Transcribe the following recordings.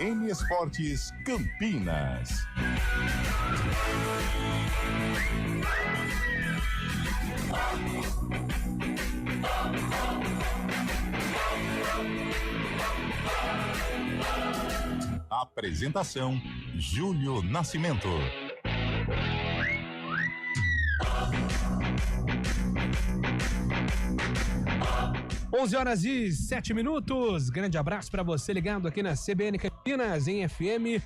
N Esportes Campinas. Apresentação: Júlio Nascimento. 11h07. Grande abraço para você ligado aqui na CBN Campinas, em FM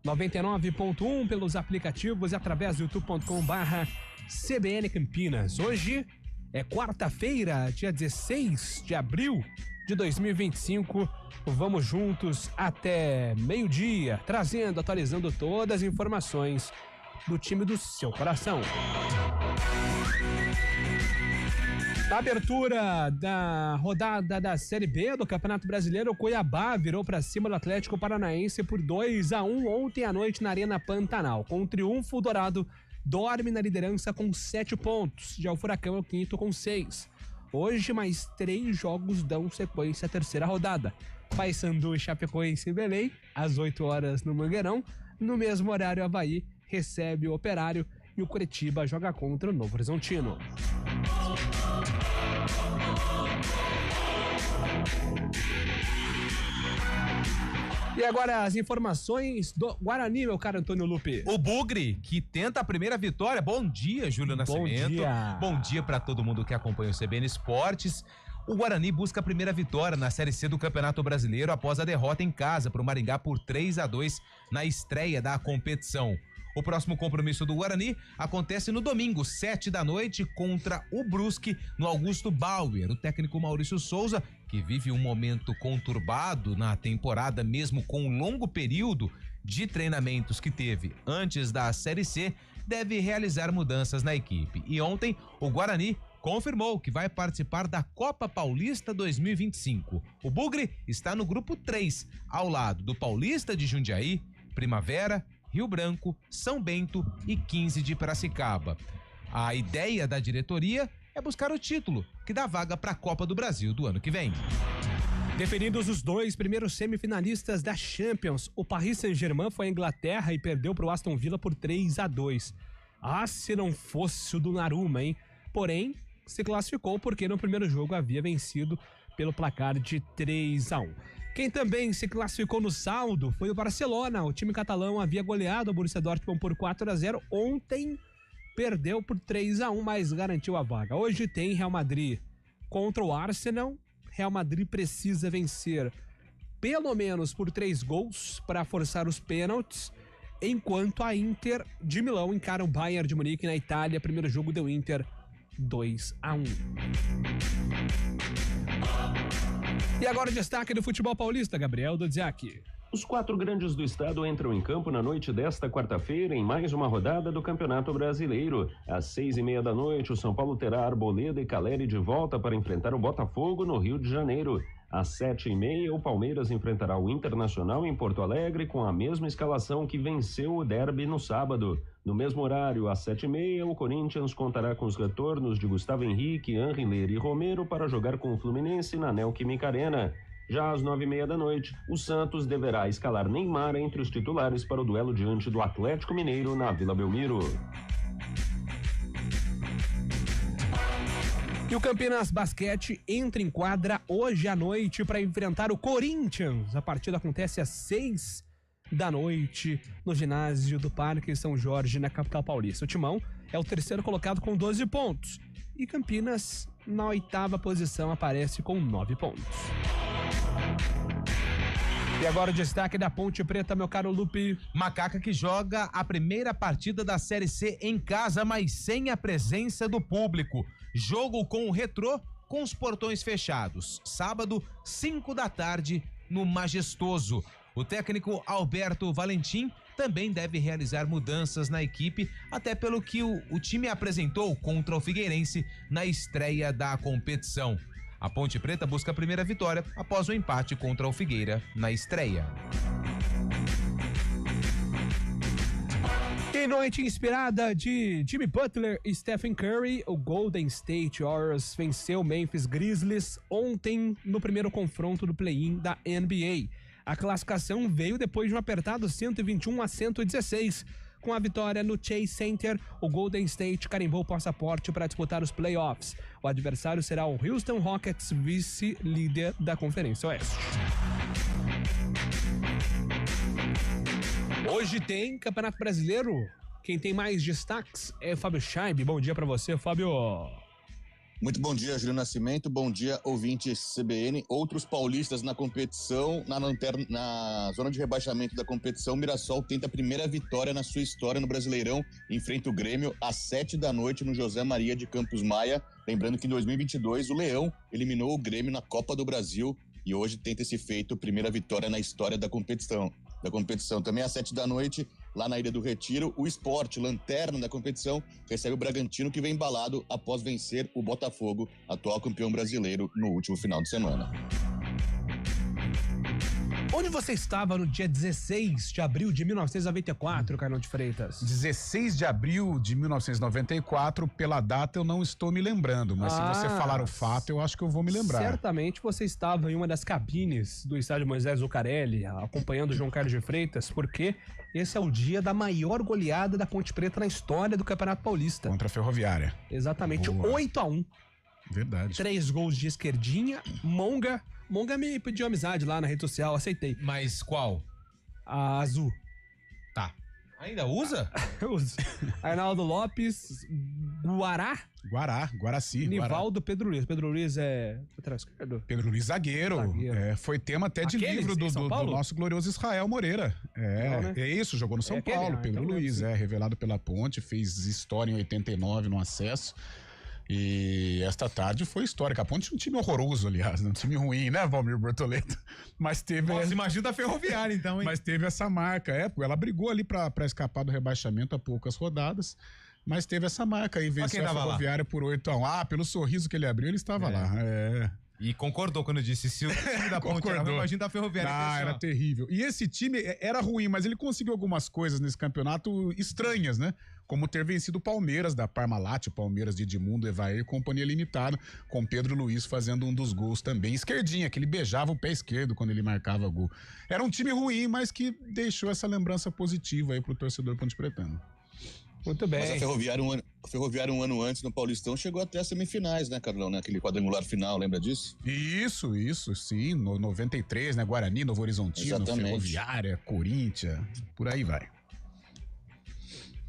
99.1, pelos aplicativos e através do youtube.com/CBN Campinas. Hoje é quarta-feira, dia 16 de abril de 2025. Vamos juntos até meio-dia, atualizando todas as informações do time do seu coração. Na abertura da rodada da Série B do Campeonato Brasileiro, o Cuiabá virou para cima do Atlético Paranaense por 2-1 ontem à noite na Arena Pantanal. Com o triunfo, o Dourado dorme na liderança com 7 pontos. Já o Furacão é o quinto com 6. Hoje, mais 3 jogos dão sequência à terceira rodada. Paysandu e Chapecoense em Belém, às 8 horas no Mangueirão. No mesmo horário, o Avaí recebe o Operário e o Curitiba joga contra o Novo Horizontino. E agora as informações do Guarani, meu caro Antônio Lupe. O Bugre, que tenta a primeira vitória. Bom dia, Júlio Nascimento. Bom dia para todo mundo que acompanha o CBN Esportes. O Guarani busca a primeira vitória na Série C do Campeonato Brasileiro após a derrota em casa para o Maringá por 3-2 na estreia da competição. O próximo compromisso do Guarani acontece no domingo, 7 da noite, contra o Brusque, no Augusto Bauer. O técnico Maurício Souza, que vive um momento conturbado na temporada, mesmo com um longo período de treinamentos que teve antes da Série C, deve realizar mudanças na equipe. E ontem, o Guarani confirmou que vai participar da Copa Paulista 2025. O Bugre está no grupo 3, ao lado do Paulista de Jundiaí, Primavera, Rio Branco, São Bento e 15 de Piracicaba. A ideia da diretoria é buscar o título, que dá vaga para a Copa do Brasil do ano que vem. Definidos os 2 primeiros semifinalistas da Champions, o Paris Saint-Germain foi à Inglaterra e perdeu para o Aston Villa por 3-2. Ah, se não fosse o Donnarumma, hein? Porém, se classificou porque no primeiro jogo havia vencido pelo placar de 3-1. Quem também se classificou no saldo foi o Barcelona. O time catalão havia goleado o Borussia Dortmund por 4-0. Ontem perdeu por 3-1, mas garantiu a vaga. Hoje tem Real Madrid contra o Arsenal. Real Madrid precisa vencer pelo menos por 3 gols para forçar os pênaltis, enquanto a Inter de Milão encara o Bayern de Munique na Itália. Primeiro jogo deu Inter 2-1. E agora o destaque do futebol paulista, Gabriel Dodziak. Os 4 grandes do estado entram em campo na noite desta quarta-feira em mais uma rodada do Campeonato Brasileiro. Às 6:30 da noite, o São Paulo terá Arboleda e Caleri de volta para enfrentar o Botafogo no Rio de Janeiro. Às 7:30, o Palmeiras enfrentará o Internacional em Porto Alegre com a mesma escalação que venceu o derby no sábado. No mesmo horário, às 7:30, o Corinthians contará com os retornos de Gustavo Henrique, Anriler e Romero para jogar com o Fluminense na Neoquímica Arena. Já às 9:30 da noite, o Santos deverá escalar Neymar entre os titulares para o duelo diante do Atlético Mineiro na Vila Belmiro. E o Campinas Basquete entra em quadra hoje à noite para enfrentar o Corinthians. A partida acontece às 6 da noite no ginásio do Parque São Jorge, na capital paulista. O Timão é o terceiro colocado com 12 pontos. E Campinas, na 8ª posição, aparece com 9 pontos. E agora o destaque da Ponte Preta, meu caro Lupe. Macaca que joga a primeira partida da Série C em casa, mas sem a presença do público. Jogo com o Retrô, com os portões fechados. Sábado, 5 da tarde, no Majestoso. O técnico Alberto Valentim também deve realizar mudanças na equipe, até pelo que o time apresentou contra o Figueirense na estreia da competição. A Ponte Preta busca a primeira vitória após o empate contra o Figueira na estreia. Em noite inspirada de Jimmy Butler e Stephen Curry, o Golden State Warriors venceu o Memphis Grizzlies ontem no primeiro confronto do play-in da NBA. A classificação veio depois de um apertado 121-116. Com a vitória no Chase Center, o Golden State carimbou o passaporte para disputar os playoffs. O adversário será o Houston Rockets, vice-líder da Conferência Oeste. Hoje tem Campeonato Brasileiro. Quem tem mais destaques é o Fábio Scheib. Bom dia para você, Fábio. Muito bom dia, Júlio Nascimento. Bom dia, ouvintes CBN. Outros paulistas na competição, na zona de rebaixamento da competição. Mirassol tenta a primeira vitória na sua história no Brasileirão. Enfrenta o Grêmio às 7h no José Maria de Campos Maia. Lembrando que em 2022 o Leão eliminou o Grêmio na Copa do Brasil e hoje tenta esse feito, primeira vitória na história da competição. Também às 7h, lá na Ilha do Retiro, o Sport, lanterna da competição, recebe o Bragantino, que vem embalado após vencer o Botafogo, atual campeão brasileiro, no último final de semana. Onde você estava no dia 16 de abril de 1994, Carlão de Freitas? 16 de abril de 1994, pela data eu não estou me lembrando, mas se você falar o fato, eu acho que eu vou me lembrar. Certamente você estava em uma das cabines do estádio Moisés Zuccarelli, acompanhando o João Carlos de Freitas, porque esse é o dia da maior goleada da Ponte Preta na história do Campeonato Paulista. Contra a Ferroviária. Exatamente, 8-1. Verdade. 3 gols de esquerdinha, Monga me pediu amizade lá na rede social, aceitei. Mas qual? A azul. Tá. Ainda usa? Eu uso. Arnaldo Lopes, Guaraci. Nivaldo, Pedro Luiz. Pedro Luiz é lateral esquerdo. Pedro Luiz zagueiro. Foi tema até de livro do nosso glorioso Israel Moreira. É isso, jogou no São Paulo. Pedro Luiz, revelado pela Ponte, fez história em 89 no acesso. E esta tarde foi histórica. A Ponte tinha um time horroroso, aliás, um time ruim, né, Valmir Bortoleto? Mas teve... Nossa, imagina a Ferroviária, então, hein? Mas teve essa marca, ela brigou ali pra escapar do rebaixamento há poucas rodadas, mas teve essa marca aí, venceu a Ferroviária por 8-1. Pelo sorriso que ele abriu, ele estava lá. E concordou quando disse, se o time da Ponte era ruim, imagina da Ferroviária. Era terrível. E esse time era ruim, mas ele conseguiu algumas coisas nesse campeonato estranhas, né? Como ter vencido o Palmeiras, da Parmalat, o Palmeiras de Edmundo, Evair e Companhia Limitada, com Pedro Luiz fazendo um dos gols também. Esquerdinha, que ele beijava o pé esquerdo quando ele marcava gol. Era um time ruim, mas que deixou essa lembrança positiva aí pro torcedor ponte-pretano. Muito bem. Mas a Ferroviária um ano antes, no Paulistão, chegou até as semifinais, né, Carlão? Naquele quadrangular final, lembra disso? Isso, sim. No 93, né? Guarani, Novo Horizontino, exatamente. Ferroviária, Corinthians, por aí vai.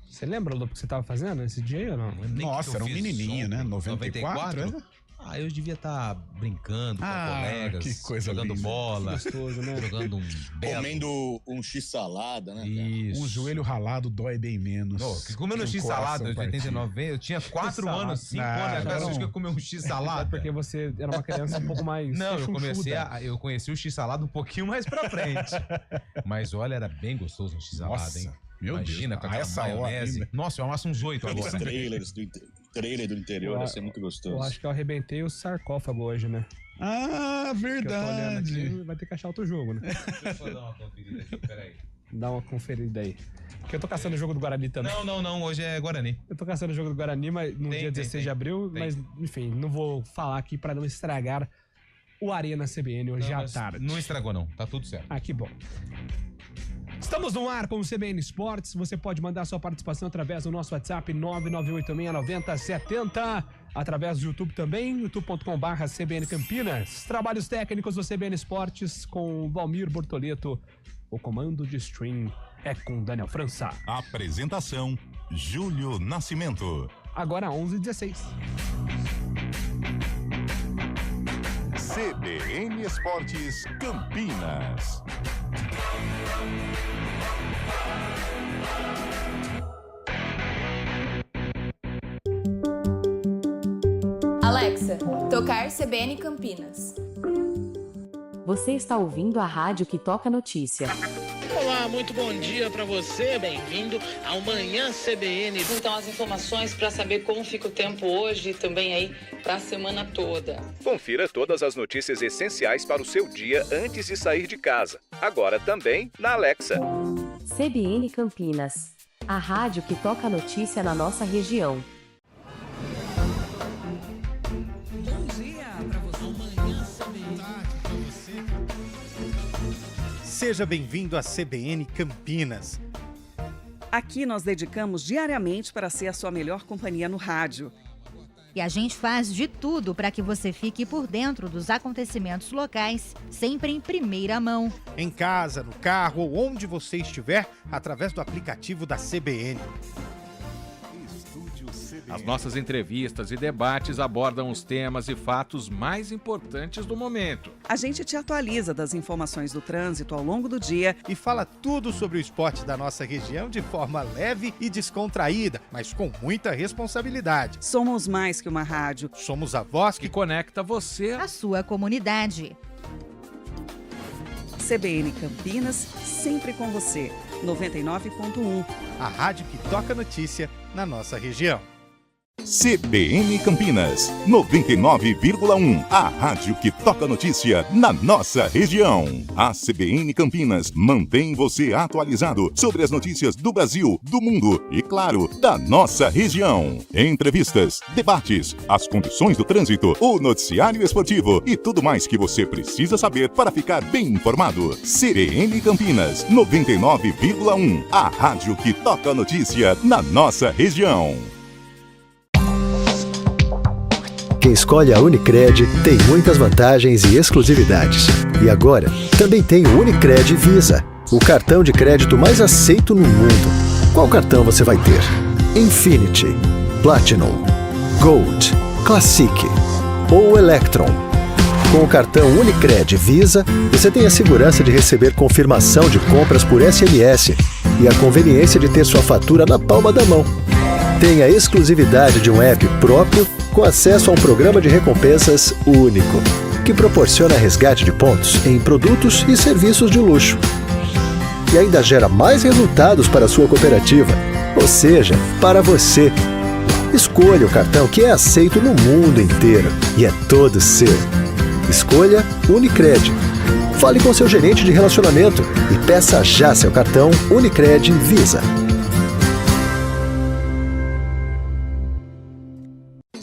Você lembra do que você estava fazendo nesse dia aí ou não? Nossa, era um menininho, né? 94? Eu devia estar brincando com colegas, que coisa jogando linda. bola, gostoso, né? Jogando comendo um x-salada, né? Isso. Um joelho ralado dói bem menos. Comendo um x-salada de 89, eu tinha 4 anos, 5 anos, acho que eu comi um x-salada. Porque você era uma criança um pouco mais... Não, eu conheci o x-salada um pouquinho mais pra frente. Mas olha, era bem gostoso um x-salada, hein? Meu Imagina, Deus, com essa maionese. Nossa, eu amasso uns 8 agora. Os trailer do interior, ia ser muito gostoso. Eu acho que eu arrebentei o sarcófago hoje, né? Verdade. Aqui, vai ter que achar outro jogo, né? Deixa eu dar uma conferida aqui, peraí. Dá uma conferida aí. Porque eu tô caçando o jogo do Guarani também. Não, hoje é Guarani. Eu tô caçando o jogo do Guarani, mas no dia 16 de abril, mas enfim, não vou falar aqui pra não estragar o Arena CBN hoje à tarde. Não estragou não, tá tudo certo. Que bom. Estamos no ar com o CBN Esportes. Você pode mandar sua participação através do nosso WhatsApp 998869070, através do YouTube também, youtube.com/CBN Campinas. Trabalhos técnicos do CBN Esportes com Valmir Bortoleto. O comando de stream é com Daniel França. Apresentação: Júlio Nascimento. Agora 11h16. CBN Esportes Campinas. Alexa, tocar CBN Campinas. Você está ouvindo a rádio que toca notícia. Olá, muito bom dia para você, bem-vindo ao Manhã CBN. Então as informações para saber como fica o tempo hoje e também aí para a semana toda. Confira todas as notícias essenciais para o seu dia antes de sair de casa. Agora também na Alexa. CBN Campinas, a rádio que toca notícia na nossa região. Bom dia para você, Manhã CBN. Seja bem-vindo à CBN Campinas. Aqui nós dedicamos diariamente para ser a sua melhor companhia no rádio. E a gente faz de tudo para que você fique por dentro dos acontecimentos locais, sempre em primeira mão. Em casa, no carro ou onde você estiver, através do aplicativo da CBN. As nossas entrevistas e debates abordam os temas e fatos mais importantes do momento. A gente te atualiza das informações do trânsito ao longo do dia e fala tudo sobre o esporte da nossa região de forma leve e descontraída, mas com muita responsabilidade. Somos mais que uma rádio. Somos a voz que conecta você à sua comunidade. CBN Campinas, sempre com você. 99.1. A rádio que toca notícia na nossa região. CBN Campinas, 99,1, a rádio que toca notícia na nossa região. A CBN Campinas mantém você atualizado sobre as notícias do Brasil, do mundo e, claro, da nossa região. Entrevistas, debates, as condições do trânsito, o noticiário esportivo e tudo mais que você precisa saber para ficar bem informado. CBN Campinas, 99,1, a rádio que toca notícia na nossa região. Quem escolhe a Unicred tem muitas vantagens e exclusividades. E agora, também tem o Unicred Visa, o cartão de crédito mais aceito no mundo. Qual cartão você vai ter? Infinity, Platinum, Gold, Classic ou Electron? Com o cartão Unicred Visa, você tem a segurança de receber confirmação de compras por SMS e a conveniência de ter sua fatura na palma da mão. Tem a exclusividade de um app próprio com acesso a um programa de recompensas único, que proporciona resgate de pontos em produtos e serviços de luxo. E ainda gera mais resultados para a sua cooperativa, ou seja, para você. Escolha o cartão que é aceito no mundo inteiro e é todo seu. Escolha Unicred. Fale com seu gerente de relacionamento e peça já seu cartão Unicred Visa.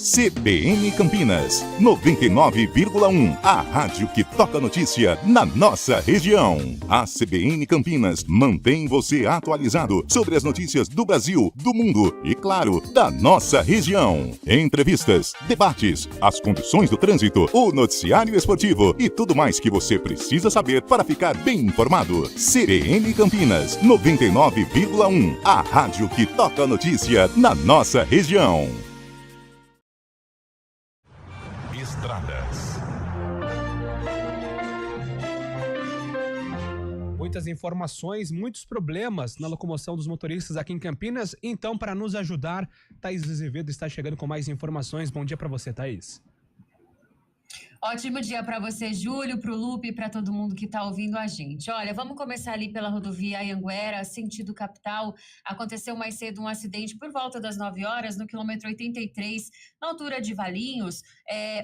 CBN Campinas, 99,1, a rádio que toca notícia na nossa região. A CBN Campinas mantém você atualizado sobre as notícias do Brasil, do mundo e, claro, da nossa região. Entrevistas, debates, as condições do trânsito, o noticiário esportivo e tudo mais que você precisa saber para ficar bem informado. CBN Campinas, 99,1, a rádio que toca notícia na nossa região. Estradas. Muitas informações, muitos problemas na locomoção dos motoristas aqui em Campinas. Então, para nos ajudar, Thaís Azevedo está chegando com mais informações. Bom dia para você, Thaís. Ótimo dia para você, Júlio, para o Lupe e para todo mundo que está ouvindo a gente. Olha, vamos começar ali pela rodovia Anhanguera, sentido capital. Aconteceu mais cedo um acidente por volta das 9 horas, no quilômetro 83, na altura de Valinhos.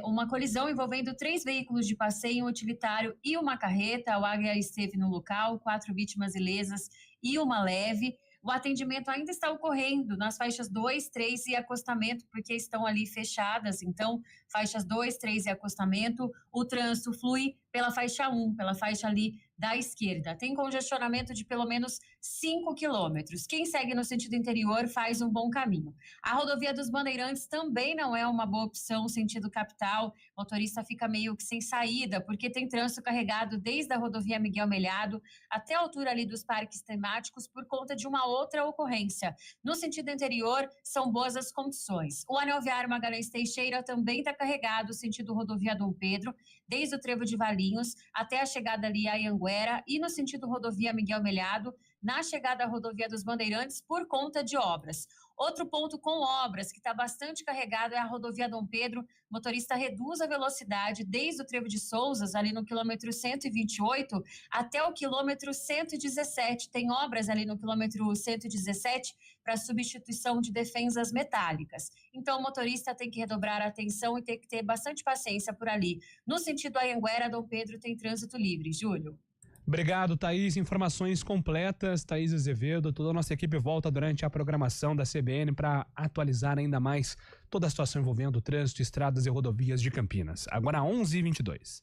Uma colisão envolvendo 3 veículos de passeio, um utilitário e uma carreta. O Águia esteve no local, 4 vítimas ilesas e uma leve. O atendimento ainda está ocorrendo nas faixas 2, 3 e acostamento, porque estão ali fechadas. Então, faixas 2, 3 e acostamento, o trânsito flui pela faixa 1, pela faixa ali da esquerda. Tem congestionamento de pelo menos 5 quilômetros. Quem segue no sentido interior faz um bom caminho. A rodovia dos Bandeirantes também não é uma boa opção, sentido capital. O motorista fica meio que sem saída, porque tem trânsito carregado desde a rodovia Miguel Melhado até a altura ali dos parques temáticos por conta de uma outra ocorrência. No sentido interior, são boas as condições. O anel viário Magalhães Teixeira também está carregado, sentido rodovia Dom Pedro, desde o trevo de Valinhos até a chegada ali a Anhanguera e no sentido rodovia Miguel Melhado, na chegada à rodovia dos Bandeirantes por conta de obras. Outro ponto com obras que está bastante carregado é a rodovia Dom Pedro. O motorista reduz a velocidade desde o trevo de Souzas, ali no quilômetro 128, até o quilômetro 117. Tem obras ali no quilômetro 117 para substituição de defensas metálicas. Então, o motorista tem que redobrar a atenção e tem que ter bastante paciência por ali. No sentido Anhanguera, Dom Pedro tem trânsito livre. Júlio. Obrigado, Thaís. Informações completas. Thaís Azevedo, toda a nossa equipe volta durante a programação da CBN para atualizar ainda mais toda a situação envolvendo o trânsito, estradas e rodovias de Campinas. Agora 11h22.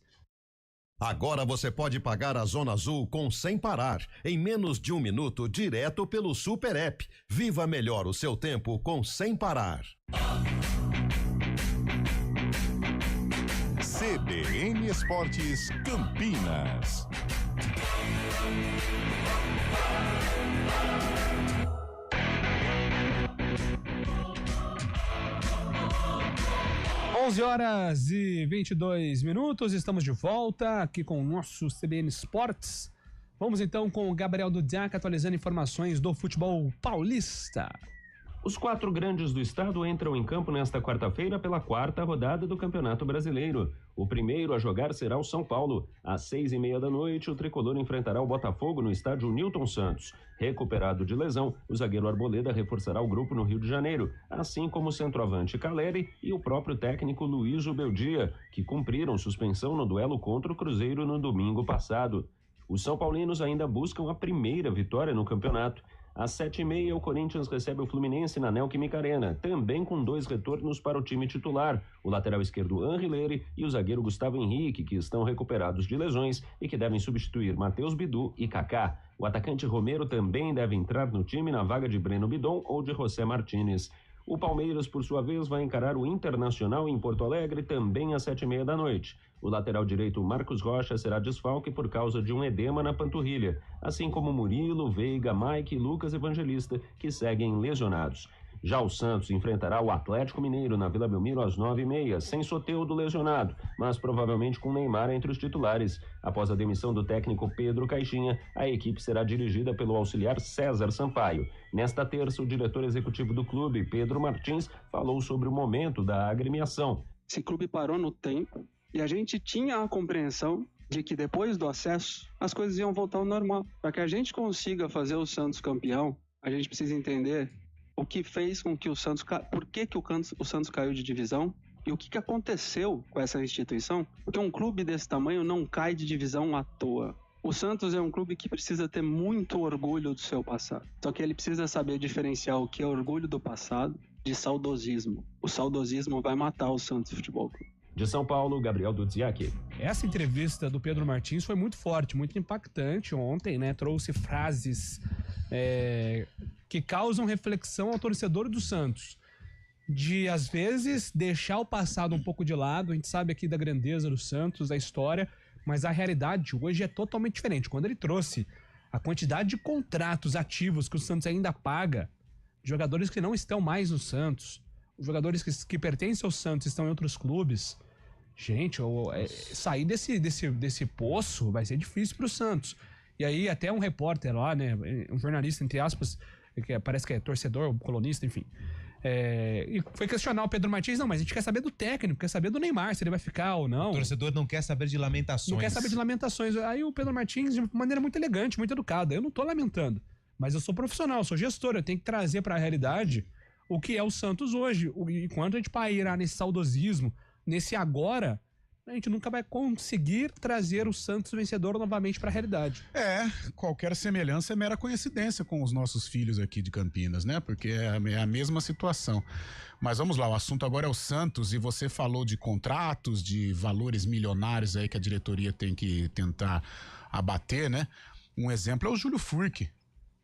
Agora você pode pagar a Zona Azul com Sem Parar, em menos de 1 minuto, direto pelo Super App. Viva melhor o seu tempo com Sem Parar. CBN Esportes Campinas. Horas e 22 minutos, estamos de volta aqui com o nosso CBN Esportes. Vamos então com o Gabriel Dudiak atualizando informações do futebol paulista. Os 4 grandes do estado entram em campo nesta quarta-feira pela 4ª rodada do Campeonato Brasileiro. O primeiro a jogar será o São Paulo. Às 6h30 da noite, o tricolor enfrentará o Botafogo no estádio Newton Santos. Recuperado de lesão, o zagueiro Arboleda reforçará o grupo no Rio de Janeiro, assim como o centroavante Caleri e o próprio técnico Luiz Beldia, que cumpriram suspensão no duelo contra o Cruzeiro no domingo passado. Os são paulinos ainda buscam a primeira vitória no campeonato. Às 7h30, o Corinthians recebe o Fluminense na Neoquímica Arena, também com 2 retornos para o time titular, o lateral esquerdo Henry Lery e o zagueiro Gustavo Henrique, que estão recuperados de lesões e que devem substituir Matheus Bidu e Kaká. O atacante Romero também deve entrar no time na vaga de Breno Bidon ou de José Martínez. O Palmeiras, por sua vez, vai encarar o Internacional em Porto Alegre também às 7h30 da noite. O lateral direito Marcos Rocha será desfalque por causa de um edema na panturrilha, assim como Murilo, Veiga, Mike e Lucas Evangelista, que seguem lesionados. Já o Santos enfrentará o Atlético Mineiro na Vila Belmiro às 9h30, sem Soteldo lesionado, mas provavelmente com Neymar entre os titulares. Após a demissão do técnico Pedro Caixinha, a equipe será dirigida pelo auxiliar César Sampaio. Nesta terça, o diretor executivo do clube, Pedro Martins, falou sobre o momento da agremiação. Esse clube parou no tempo e a gente tinha a compreensão de que depois do acesso as coisas iam voltar ao normal. Para que a gente consiga fazer o Santos campeão, a gente precisa entender o que fez com que o Santos... Por que o Santos caiu de divisão? E o que aconteceu com essa instituição? Porque um clube desse tamanho não cai de divisão à toa. O Santos é um clube que precisa ter muito orgulho do seu passado. Só que ele precisa saber diferenciar o que é orgulho do passado de saudosismo. O saudosismo vai matar o Santos Futebol Clube. De São Paulo, Gabriel Dudziak. Essa entrevista do Pedro Martins foi muito forte, muito impactante ontem, né? Trouxe frases que causam reflexão ao torcedor do Santos. De, às vezes, deixar o passado um pouco de lado. A gente sabe aqui da grandeza do Santos, da história, mas a realidade hoje é totalmente diferente. Quando ele trouxe a quantidade de contratos ativos que o Santos ainda paga, jogadores que não estão mais no Santos, os jogadores que pertencem ao Santos estão em outros clubes. Gente, sair desse poço vai ser difícil pro Santos. E aí até um repórter lá, né, um jornalista, entre aspas, que parece que é torcedor, colunista, enfim, e foi questionar o Pedro Martins. Não, mas a gente quer saber do técnico, quer saber do Neymar, se ele vai ficar ou não. O torcedor não quer saber de lamentações. Não quer saber de lamentações. Aí o Pedro Martins, de maneira muito elegante, muito educada, eu não tô lamentando, mas eu sou profissional, eu sou gestor, eu tenho que trazer pra realidade o que é o Santos hoje. Enquanto a gente pairar nesse saudosismo, nesse agora, a gente nunca vai conseguir trazer o Santos vencedor novamente para a realidade. Qualquer semelhança é mera coincidência com os nossos filhos aqui de Campinas, né? Porque é a mesma situação. Mas vamos lá, o assunto agora é o Santos, e você falou de contratos, de valores milionários aí que a diretoria tem que tentar abater, né? Um exemplo é o Júlio Furque.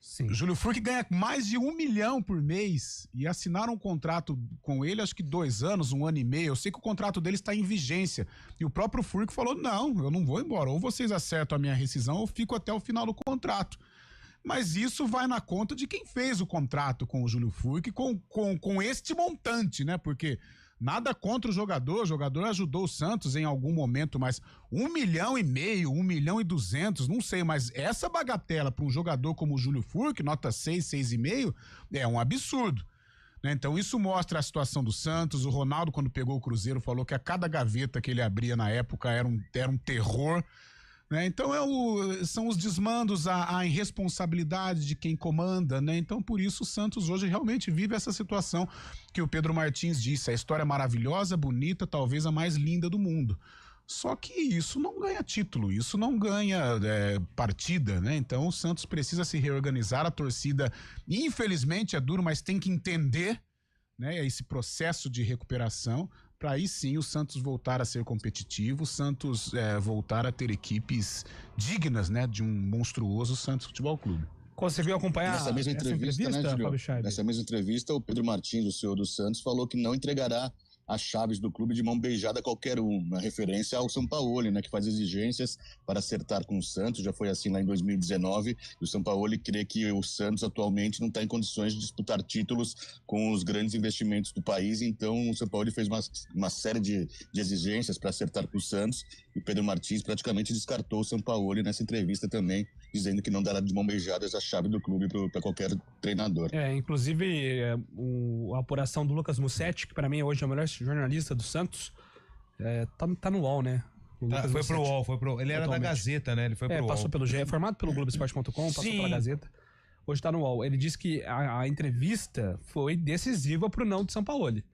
Sim. O Júlio Furque ganha mais de 1 milhão por mês e assinaram um contrato com ele, acho que 2 anos, 1 ano e meio. Eu sei que o contrato dele está em vigência. E o próprio Furque falou: não, eu não vou embora. Ou vocês acertam a minha rescisão ou eu fico até o final do contrato. Mas isso vai na conta de quem fez o contrato com o Júlio Furque com este montante, né? Porque nada contra o jogador ajudou o Santos em algum momento, mas 1 milhão e meio, 1 milhão e 200, não sei, mas essa bagatela para um jogador como o Júlio Furque, nota 6, 6,5, é um absurdo. Né? Então isso mostra a situação do Santos. O Ronaldo, quando pegou o Cruzeiro, falou que a cada gaveta que ele abria na época era um terror. Né? Então são os desmandos, a irresponsabilidade de quem comanda, né? Então por isso o Santos hoje realmente vive essa situação que o Pedro Martins disse: a história é maravilhosa, bonita, talvez a mais linda do mundo. Só que isso não ganha título, isso não ganha partida, né? Então o Santos precisa se reorganizar, a torcida infelizmente é duro, mas tem que entender, né, esse processo de recuperação para aí sim o Santos voltar a ser competitivo, o Santos voltar a ter equipes dignas, né, de um monstruoso Santos Futebol Clube. Conseguiu acompanhar nessa mesma entrevista, né, Júlio? Nessa mesma entrevista, o Pedro Martins, o CEO do Santos, falou que não entregará as chaves do clube de mão beijada a qualquer um, uma referência ao Sampaoli, né, que faz exigências para acertar com o Santos, já foi assim lá em 2019, e o Sampaoli crê que o Santos atualmente não está em condições de disputar títulos com os grandes investimentos do país, então o Sampaoli fez uma série de exigências para acertar com o Santos, e Pedro Martins praticamente descartou o Sampaoli nessa entrevista também, dizendo que não dará de mão beijada a chave do clube para qualquer treinador. Inclusive a apuração do Lucas Mussetti, que para mim hoje é o melhor jornalista do Santos, tá no UOL, né? Foi pro UOL, ele era da Gazeta, né? Ele foi pro UOL. Passou pelo GE, formado pelo Globoesporte.com, passou pela Gazeta. Hoje tá no UOL. Ele disse que a entrevista foi decisiva pro não de Sampaoli.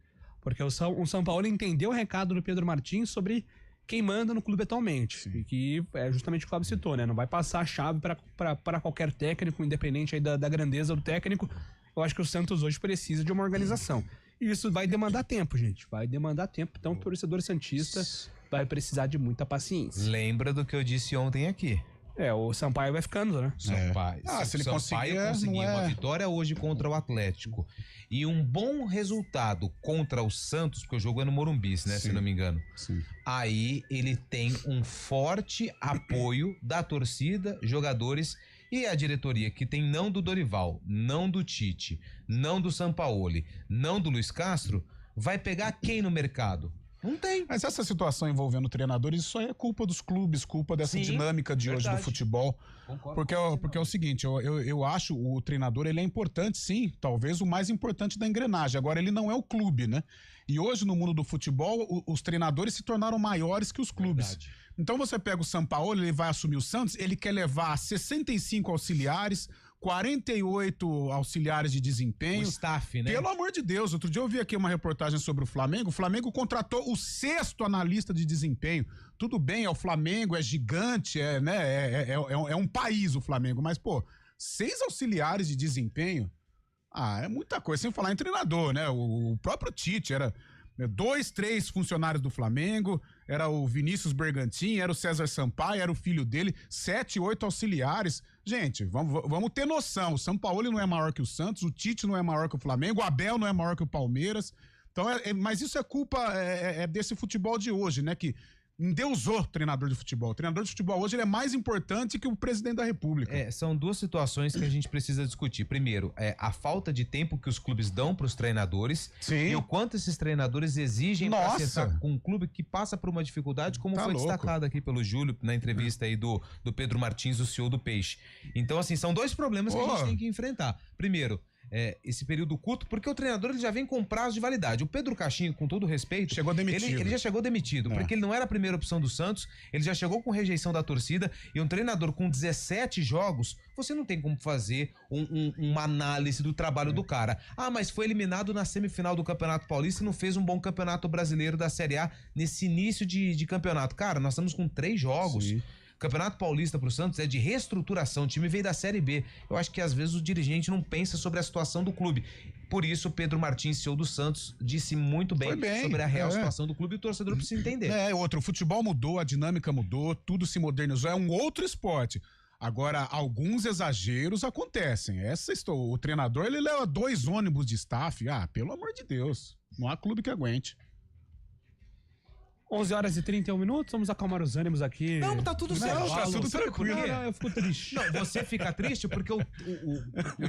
Porque o Sampaoli entendeu o recado do Pedro Martins sobre quem manda no clube atualmente. Sim. E que é justamente o que o Fábio citou, né? Não vai passar a chave para qualquer técnico, independente aí da grandeza do técnico. Eu acho que o Santos hoje precisa de uma organização. E isso vai demandar tempo, gente. Vai demandar tempo. Então, o torcedor santista vai precisar de muita paciência. Lembra do que eu disse ontem aqui. O Sampaio vai ficando, né? Sampaio. Se ele conseguir uma vitória hoje contra o Atlético e um bom resultado contra o Santos, porque o jogo é no Morumbi, né? Sim. Se não me engano. Sim. Aí ele tem um forte apoio da torcida, jogadores e a diretoria, que tem não do Dorival, não do Tite, não do Sampaoli, não do Luiz Castro, vai pegar quem no mercado? Não tem. Mas essa situação envolvendo treinadores, isso aí é culpa dos clubes, culpa dessa dinâmica de hoje do futebol. Concordo, porque é o seguinte, eu acho o treinador, ele é importante, sim, talvez o mais importante da engrenagem. Agora, ele não é o clube, né? E hoje, no mundo do futebol, os treinadores se tornaram maiores que os clubes. Verdade. Então, você pega o Sampaoli, ele vai assumir o Santos, ele quer levar 65 auxiliares, 48 auxiliares de desempenho. O staff, né? Pelo amor de Deus, outro dia eu vi aqui uma reportagem sobre o Flamengo. O Flamengo contratou o 6º analista de desempenho. Tudo bem, é o Flamengo, é gigante, é um país o Flamengo, mas, 6 auxiliares de desempenho? É muita coisa, sem falar em treinador, né? O próprio Tite era 2, 3 funcionários do Flamengo, era o Vinícius Bergantin, era o César Sampaio, era o filho dele, 7, 8 auxiliares. Gente, vamos ter noção, o Sampaoli não é maior que o Santos, o Tite não é maior que o Flamengo, o Abel não é maior que o Palmeiras. Então, mas isso é culpa desse futebol de hoje, né? Que endeusou o treinador de futebol. O treinador de futebol hoje ele é mais importante que o presidente da República. São duas situações que a gente precisa discutir. Primeiro, a falta de tempo que os clubes dão para os treinadores. Sim. E o quanto esses treinadores exigem para acertar com um clube que passa por uma dificuldade, como foi destacado aqui pelo Júlio na entrevista aí do Pedro Martins, o CEO do Peixe. Então, assim, são dois problemas que a gente tem que enfrentar. Primeiro, esse período curto, porque o treinador ele já vem com prazo de validade. O Pedro Caixinho, com todo respeito, chegou demitido. Ele já chegou demitido, porque ele não era a primeira opção do Santos, ele já chegou com rejeição da torcida, e um treinador com 17 jogos, você não tem como fazer uma análise do trabalho do cara. Mas foi eliminado na semifinal do Campeonato Paulista e não fez um bom Campeonato Brasileiro da Série A nesse início de campeonato. Cara, nós estamos com 3 jogos. Sim. Campeonato Paulista pro Santos é de reestruturação, o time veio da Série B. Eu acho que às vezes o dirigente não pensa sobre a situação do clube. Por isso o Pedro Martins, CEO do Santos, disse muito bem sobre a real situação do clube e o torcedor precisa entender. O futebol mudou, a dinâmica mudou, tudo se modernizou, é um outro esporte. Agora, alguns exageros acontecem. O treinador, ele leva 2 ônibus de staff. Pelo amor de Deus, não há clube que aguente. 11h31, vamos acalmar os ânimos aqui. Não, tá tudo certo. Tá tudo tranquilo. Eu fico triste. Não, você fica triste porque eu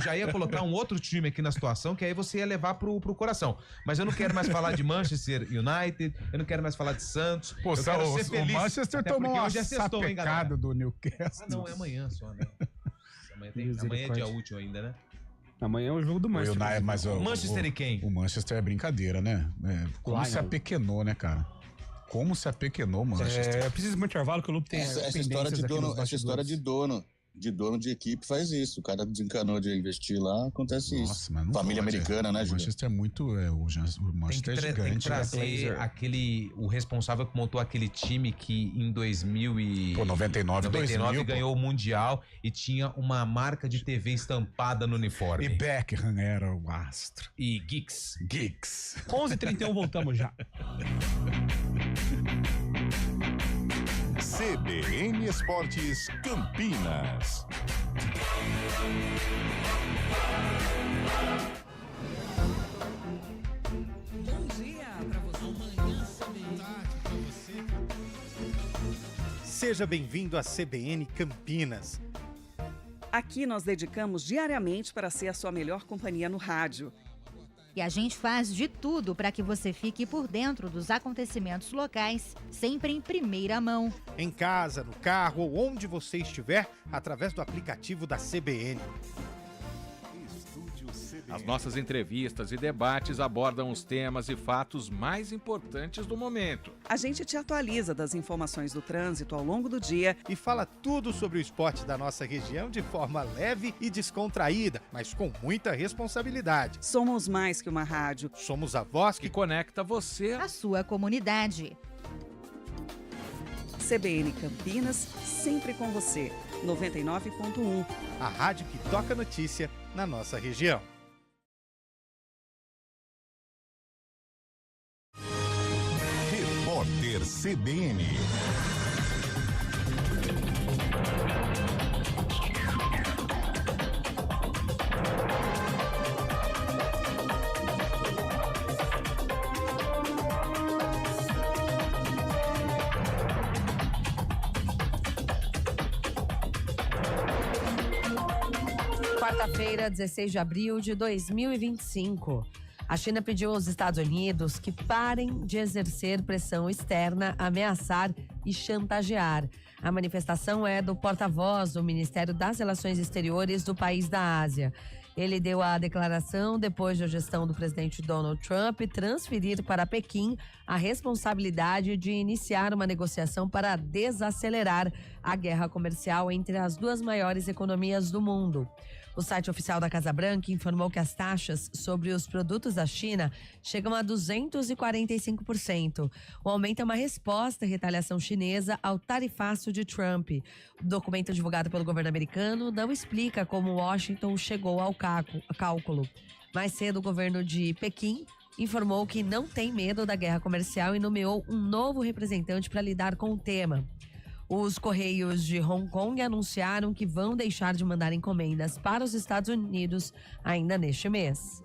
já ia colocar um outro time aqui na situação, que aí você ia levar pro coração. Mas eu não quero mais falar de Manchester United, eu não quero mais falar de Santos. Eu quero ser feliz. O Manchester tomou uma sapecada do Newcastle. Não, é amanhã só, né? Amanhã é dia útil ainda, né? Amanhã é o jogo do Manchester. Manchester e quem? O Manchester é brincadeira, né? Como se apequenou, né, cara? Como se apequenou, Manchester. Precisa de um intervalo que o Lupe tem. Essa história de dono de dono de equipe faz isso. O cara desencanou de investir lá, acontece isso. Mas família americana, né, Júlio? O Manchester é muito... o Manchester é gigante. Tem que trazer o responsável que montou aquele time que em 99 ganhou o Mundial e tinha uma marca de TV estampada no uniforme. E Beckham era o astro. E Giggs. 11h31, voltamos já. CBN Esportes Campinas. Bom dia pra você. Seja bem-vindo à CBN Campinas. Aqui nós dedicamos diariamente para ser a sua melhor companhia no rádio. E a gente faz de tudo para que você fique por dentro dos acontecimentos locais, sempre em primeira mão. Em casa, no carro ou onde você estiver, através do aplicativo da CBN. As nossas entrevistas e debates abordam os temas e fatos mais importantes do momento. A gente te atualiza das informações do trânsito ao longo do dia e fala tudo sobre o esporte da nossa região de forma leve e descontraída, mas com muita responsabilidade. Somos mais que uma rádio. Somos a voz que conecta você à sua comunidade. CBN Campinas, sempre com você. 99.1. A rádio que toca notícia na nossa região. Repórter CBN. Quarta-feira, 16 de abril de 2025. A China pediu aos Estados Unidos que parem de exercer pressão externa, ameaçar e chantagear. A manifestação é do porta-voz do Ministério das Relações Exteriores do país da Ásia. Ele deu a declaração depois da gestão do presidente Donald Trump transferir para Pequim a responsabilidade de iniciar uma negociação para desacelerar a guerra comercial entre as duas maiores economias do mundo. O site oficial da Casa Branca informou que as taxas sobre os produtos da China chegam a 245%. O aumento é uma resposta à retaliação chinesa ao tarifaço de Trump. O documento divulgado pelo governo americano não explica como Washington chegou ao cálculo. Mais cedo, o governo de Pequim informou que não tem medo da guerra comercial e nomeou um novo representante para lidar com o tema. Os Correios de Hong Kong anunciaram que vão deixar de mandar encomendas para os Estados Unidos ainda neste mês.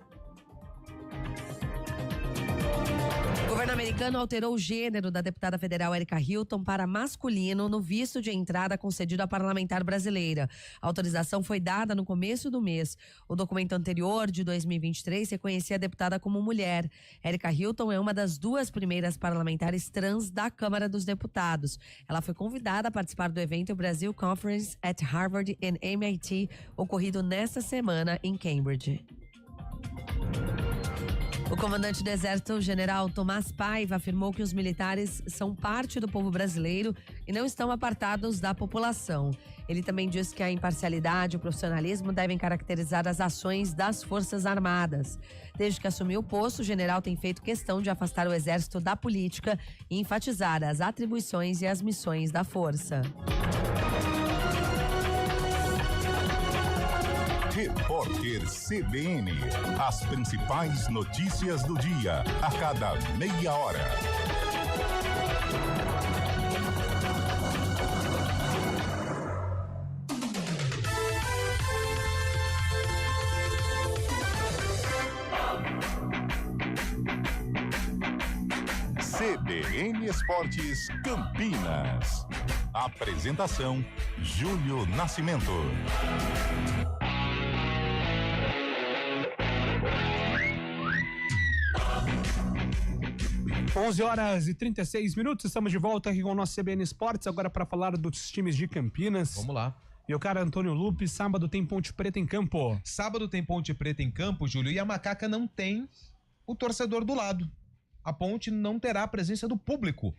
O governo americano alterou o gênero da deputada federal Erika Hilton para masculino no visto de entrada concedido à parlamentar brasileira. A autorização foi dada no começo do mês. O documento anterior, de 2023, reconhecia a deputada como mulher. Erika Hilton é uma das duas primeiras parlamentares trans da Câmara dos Deputados. Ela foi convidada a participar do evento Brasil Conference at Harvard and MIT, ocorrido nesta semana em Cambridge. O comandante do Exército, general Tomás Paiva, afirmou que os militares são parte do povo brasileiro e não estão apartados da população. Ele também disse que a imparcialidade e o profissionalismo devem caracterizar as ações das Forças Armadas. Desde que assumiu o posto, o general tem feito questão de afastar o Exército da política e enfatizar as atribuições e as missões da força. Repórter CBN. As principais notícias do dia, a cada meia hora. CBN Esportes Campinas. Apresentação: Júlio Nascimento. 11h36, estamos de volta aqui com o nosso CBN Esportes, agora para falar dos times de Campinas. Vamos lá. Meu cara Antônio Lupe, sábado tem Ponte Preta em campo. Sábado tem Ponte Preta em campo, Júlio, e a Macaca não tem o torcedor do lado. A Ponte não terá a presença do público.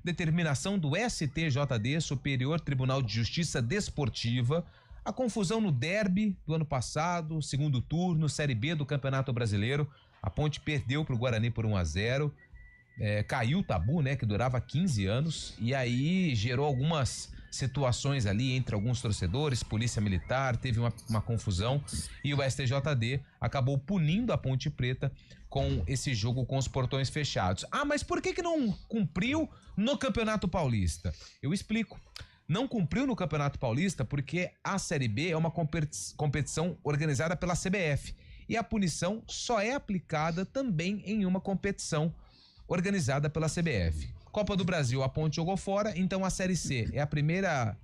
Determinação do STJD, Superior Tribunal de Justiça Desportiva, A confusão no derby do ano passado, segundo turno, Série B do Campeonato Brasileiro. A Ponte perdeu para o Guarani por 1-0. Caiu o tabu, né, que durava 15 anos. E aí gerou algumas situações ali entre alguns torcedores, polícia militar, teve uma confusão. E o STJD acabou punindo a Ponte Preta com esse jogo com os portões fechados. Ah, mas por que não cumpriu no Campeonato Paulista? Eu explico. Não cumpriu no Campeonato Paulista porque a Série B é uma competição organizada pela CBF e a punição só é aplicada também em uma competição organizada pela CBF. Copa do Brasil, a Ponte jogou fora, então a Série C é a primeira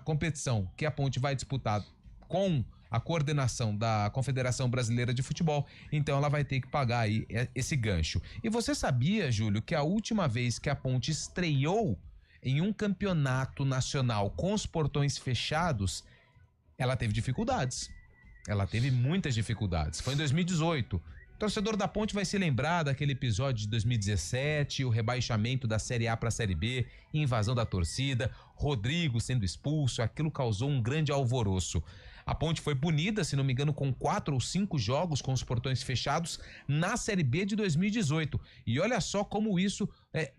competição que a Ponte vai disputar com a coordenação da Confederação Brasileira de Futebol, então ela vai ter que pagar aí esse gancho. E você sabia, Júlio, que a última vez que a Ponte estreou em um campeonato nacional com os portões fechados, ela teve dificuldades. Ela teve muitas dificuldades. Foi em 2018. O torcedor da Ponte vai se lembrar daquele episódio de 2017, o rebaixamento da Série A para a Série B, invasão da torcida, Rodrigo sendo expulso, aquilo causou um grande alvoroço. A Ponte foi punida, se não me engano, com 4 ou 5 jogos com os portões fechados na Série B de 2018. E olha só como isso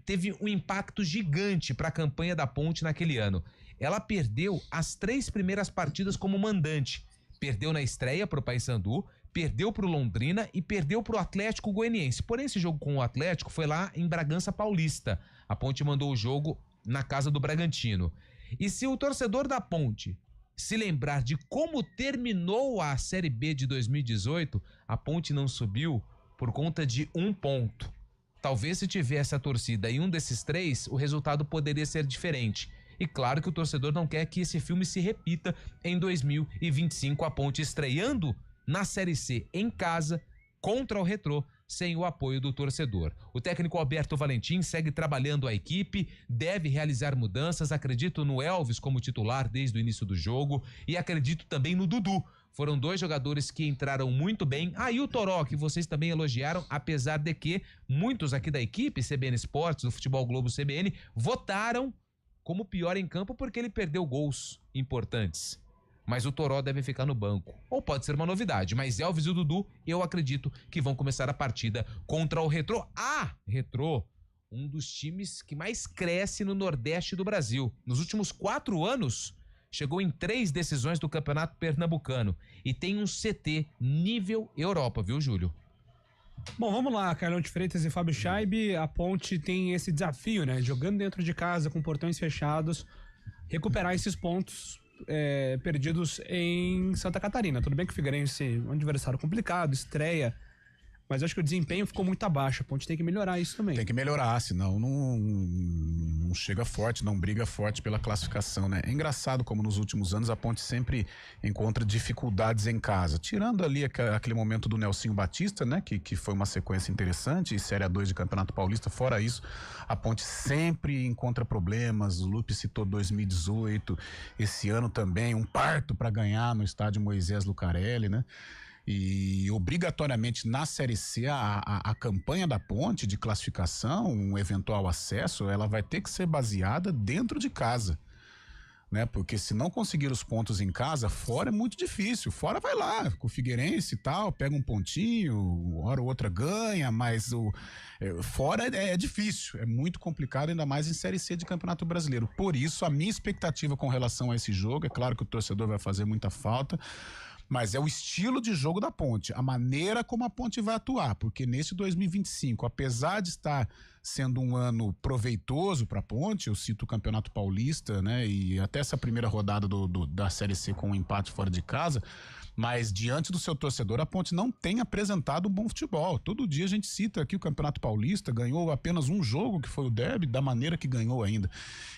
teve um impacto gigante para a campanha da Ponte naquele ano. Ela perdeu as 3 primeiras partidas como mandante. Perdeu na estreia para o Paysandu, perdeu para o Londrina e perdeu para o Atlético Goianiense. Porém, esse jogo com o Atlético foi lá em Bragança Paulista. A Ponte mandou o jogo na casa do Bragantino. E se o torcedor da Ponte se lembrar de como terminou a Série B de 2018, a Ponte não subiu por conta de 1 ponto. Talvez se tivesse a torcida em um desses 3, o resultado poderia ser diferente. E claro que o torcedor não quer que esse filme se repita em 2025, a Ponte estreando na Série C em casa contra o Retrô, sem o apoio do torcedor. O técnico Alberto Valentim segue trabalhando a equipe, deve realizar mudanças, acredito no Elvis como titular desde o início do jogo e acredito também no Dudu. Foram 2 jogadores que entraram muito bem. E o Toró, que vocês também elogiaram, apesar de que muitos aqui da equipe CBN Esportes, do Futebol Globo CBN, votaram como pior em campo porque ele perdeu gols importantes. Mas o Toró deve ficar no banco. Ou pode ser uma novidade, mas Elvis e o Dudu, eu acredito que vão começar a partida contra o Retrô. Retrô, um dos times que mais cresce no Nordeste do Brasil. Nos últimos 4 anos, chegou em 3 decisões do Campeonato Pernambucano e tem um CT nível Europa, viu, Júlio? Bom, vamos lá, Carlão de Freitas e Fábio Scheibe. A Ponte tem esse desafio, né? Jogando dentro de casa, com portões fechados, recuperar esses pontos perdidos em Santa Catarina. Tudo bem que o Figueirense é um adversário complicado, estreia, mas eu acho que o desempenho ficou muito abaixo. A Ponte tem que melhorar isso também. Tem que melhorar, senão não chega forte, não briga forte pela classificação, né? É engraçado como nos últimos anos a Ponte sempre encontra dificuldades em casa. Tirando ali aquele momento do Nelsinho Batista, né? Que foi uma sequência interessante, e Série A2 de Campeonato Paulista. Fora isso, a Ponte sempre encontra problemas. O Lupe citou 2018, esse ano também, um parto para ganhar no estádio Moisés Lucarelli, né? E obrigatoriamente na Série C a campanha da Ponte de classificação, um eventual acesso, ela vai ter que ser baseada dentro de casa, né? Porque se não conseguir os pontos em casa, fora é muito difícil. Fora vai lá com o Figueirense e tal, pega um pontinho, hora ou outra ganha, mas fora é difícil, é muito complicado, ainda mais em Série C de Campeonato Brasileiro. Por isso a minha expectativa com relação a esse jogo, é claro que o torcedor vai fazer muita falta, mas é o estilo de jogo da Ponte, a maneira como a Ponte vai atuar, porque nesse 2025, apesar de estar sendo um ano proveitoso para a Ponte, eu cito o Campeonato Paulista, né, e até essa primeira rodada da Série C com um empate fora de casa, mas diante do seu torcedor, a Ponte não tem apresentado um bom futebol. Todo dia a gente cita aqui o Campeonato Paulista, ganhou apenas um jogo, que foi o derby, da maneira que ganhou ainda.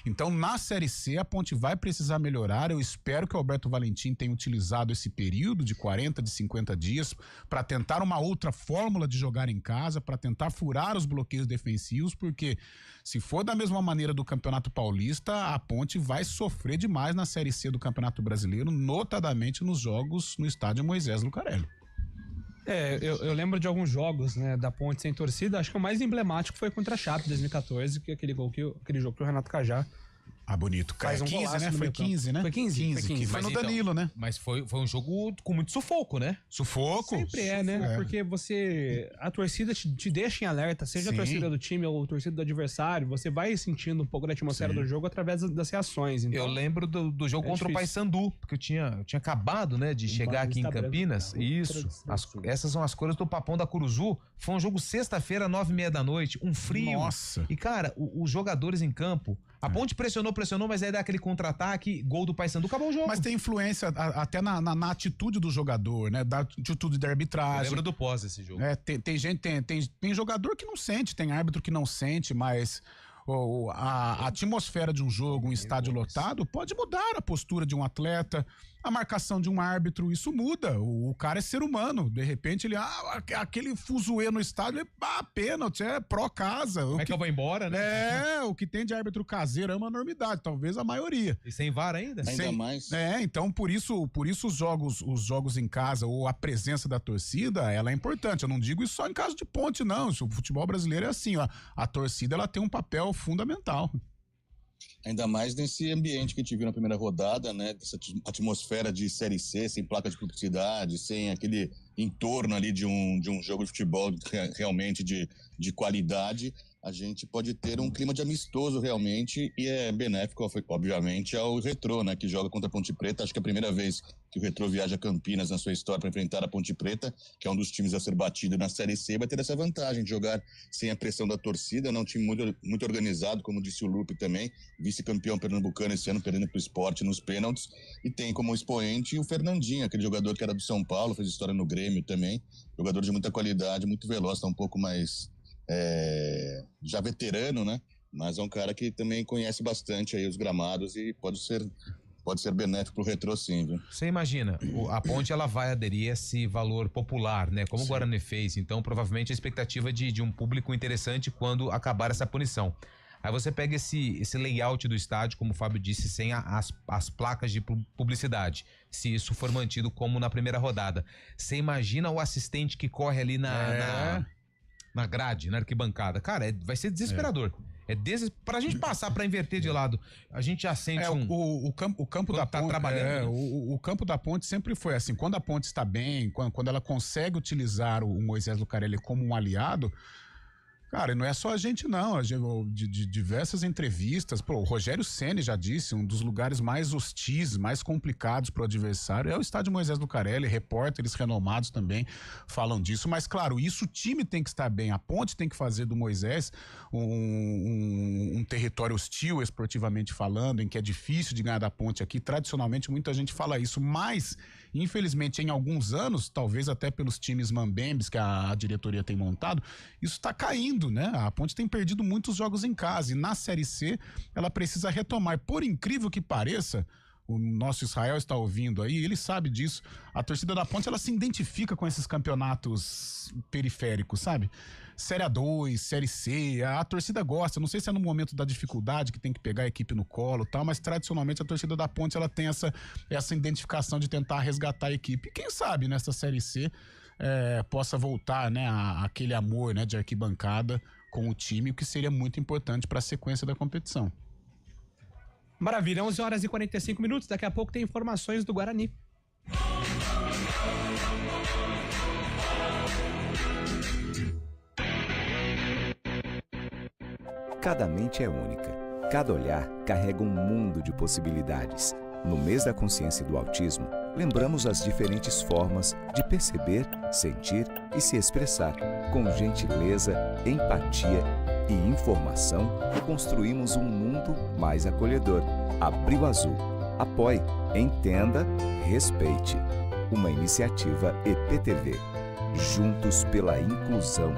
Então, na Série C, a Ponte vai precisar melhorar. Eu espero que o Alberto Valentim tenha utilizado esse período de 40, de 50 dias para tentar uma outra fórmula de jogar em casa, para tentar furar os bloqueios defensivos, porque se for da mesma maneira do Campeonato Paulista, a Ponte vai sofrer demais na Série C do Campeonato Brasileiro, notadamente nos jogos no estádio Moisés Lucarelli. Eu lembro de alguns jogos, né, da Ponte sem torcida. Acho que o mais emblemático foi contra a Chape em 2014, que aquele jogo que o Renato Cajá Ah, bonito. Faz um 15, golaço né? no Foi meio campo. 15, né? Foi 15. Que foi no Danilo, né? Mas foi um jogo com muito sufoco, né? Sufoco. Sempre é, né? Porque a torcida te deixa em alerta, seja a torcida do time ou a torcida do adversário, você vai sentindo um pouco da atmosfera do jogo através das reações. Então, eu lembro do jogo contra o Paysandu, porque eu tinha acabado, né, de chegar aqui em Campinas. Isso. Essas são as cores do Papão da Curuzu. Foi um jogo sexta-feira, 9h30 da noite, um frio. Nossa. E, cara, os jogadores em campo, a Ponte pressionou, mas aí dá aquele contra-ataque, gol do Paysandu, acabou o jogo. Mas tem influência até na atitude do jogador, né? Da atitude da arbitragem. Eu lembro do pós desse jogo. Tem jogador que não sente, tem árbitro que não sente, mas a atmosfera de um jogo, um estádio lotado, pode mudar a postura de um atleta, a marcação de um árbitro, isso muda. O cara é ser humano, de repente ele, aquele fuzuê no estádio, pênalti, pró-casa. Como é que eu vou embora, né? O que tem de árbitro caseiro é uma enormidade, talvez a maioria. E sem VAR ainda? Ainda mais. Então por isso os jogos em casa, ou a presença da torcida, ela é importante. Eu não digo isso só em caso de Ponte, não. O futebol brasileiro é assim, ó. A torcida, ela tem um papel fundamental. Ainda mais nesse ambiente que a gente viu na primeira rodada, né? Dessa atmosfera de Série C, sem placa de publicidade, sem aquele entorno ali de um jogo de futebol realmente de qualidade. A gente pode ter um clima de amistoso realmente e é benéfico, obviamente, ao Retrô, né? Que joga contra a Ponte Preta. Acho que é a primeira vez que o Retrô viaja a Campinas na sua história para enfrentar a Ponte Preta, que é um dos times a ser batido na Série C, vai ter essa vantagem de jogar sem a pressão da torcida, né? Um time muito organizado, como disse o Lupe também, vice-campeão pernambucano esse ano, perdendo para o Sport nos pênaltis, e tem como expoente o Fernandinho, aquele jogador que era do São Paulo, fez história no Grêmio também, jogador de muita qualidade, muito veloz, tá um pouco mais já veterano, né? Mas é um cara que também conhece bastante aí os gramados e pode ser benéfico pro Retrô, sim, viu? Você imagina, a Ponte ela vai aderir a esse valor popular, né? Como o Guarani fez, então provavelmente a expectativa de um público interessante quando acabar essa punição. Aí você pega esse layout do estádio, como o Fábio disse, sem as placas de publicidade, se isso for mantido como na primeira rodada. Você imagina o assistente que corre ali na grade, na arquibancada. Cara, vai ser desesperador. Pra gente passar pra inverter de lado, a gente já sente o campo da Ponte, trabalhando. O campo da Ponte sempre foi assim, quando a Ponte está bem, quando ela consegue utilizar o Moisés Lucarelli como um aliado, cara, não é só a gente não, de diversas entrevistas, o Rogério Ceni já disse, um dos lugares mais hostis, mais complicados pro adversário é o estádio Moisés Lucarelli, repórteres renomados também falam disso, mas claro, isso o time tem que estar bem, a Ponte tem que fazer do Moisés um território hostil, esportivamente falando, em que é difícil de ganhar da Ponte aqui, tradicionalmente muita gente fala isso, mas infelizmente em alguns anos, talvez até pelos times mambembes que a diretoria tem montado, isso está caindo, né? A Ponte tem perdido muitos jogos em casa e na Série C ela precisa retomar. Por incrível que pareça, o nosso Israel está ouvindo aí, ele sabe disso. A torcida da Ponte, ela se identifica com esses campeonatos periféricos, sabe? Série A2, Série C, a torcida gosta. Não sei se é no momento da dificuldade que tem que pegar a equipe no colo e tal, mas tradicionalmente a torcida da Ponte, ela tem essa identificação de tentar resgatar a equipe. E quem sabe nessa Série C possa voltar, né, aquele amor, né, de arquibancada com o time, o que seria muito importante para a sequência da competição. Maravilha, 11h45, daqui a pouco tem informações do Guarani. Cada mente é única, cada olhar carrega um mundo de possibilidades. No mês da consciência do autismo, lembramos as diferentes formas de perceber, sentir e se expressar. Com gentileza, empatia e informação, construímos um mundo mais acolhedor. Abril Azul. Apoie, entenda, respeite. Uma iniciativa EPTV. Juntos pela inclusão.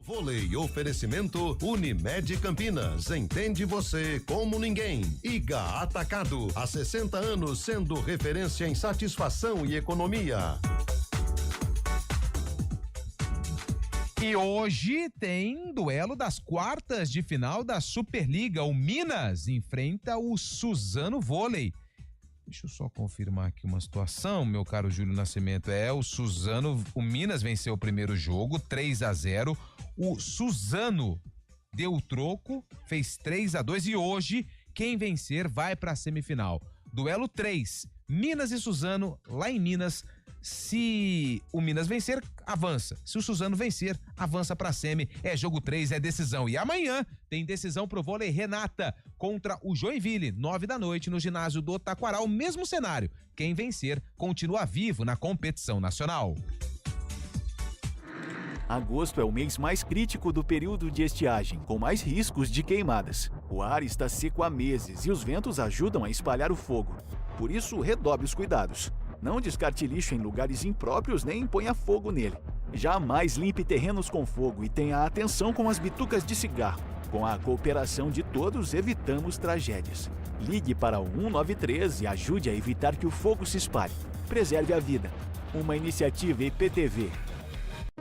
Vôlei oferecimento Unimed Campinas. Entende você como ninguém. Iga Atacado. Há 60 anos sendo referência em satisfação e economia. E hoje tem duelo das quartas de final da Superliga. O Minas enfrenta o Suzano Vôlei. Deixa eu só confirmar aqui uma situação, meu caro Júlio Nascimento. O Minas venceu o primeiro jogo, 3-0. O Suzano deu o troco, fez 3-2 e hoje quem vencer vai para a semifinal. Duelo 3, Minas e Suzano, lá em Minas. Se o Minas vencer, avança. Se o Suzano vencer, avança pra semi. É jogo 3, é decisão. E amanhã tem decisão pro vôlei Renata contra o Joinville, 9 da noite, no ginásio do Taquaral, mesmo cenário. Quem vencer, continua vivo na competição nacional. Agosto é o mês mais crítico do período de estiagem, com mais riscos de queimadas. O ar está seco há meses e os ventos ajudam a espalhar o fogo. Por isso, redobre os cuidados. Não descarte lixo em lugares impróprios nem ponha fogo nele. Jamais limpe terrenos com fogo e tenha atenção com as bitucas de cigarro. Com a cooperação de todos, evitamos tragédias. Ligue para o 193 e ajude a evitar que o fogo se espalhe. Preserve a vida. Uma iniciativa IPTV.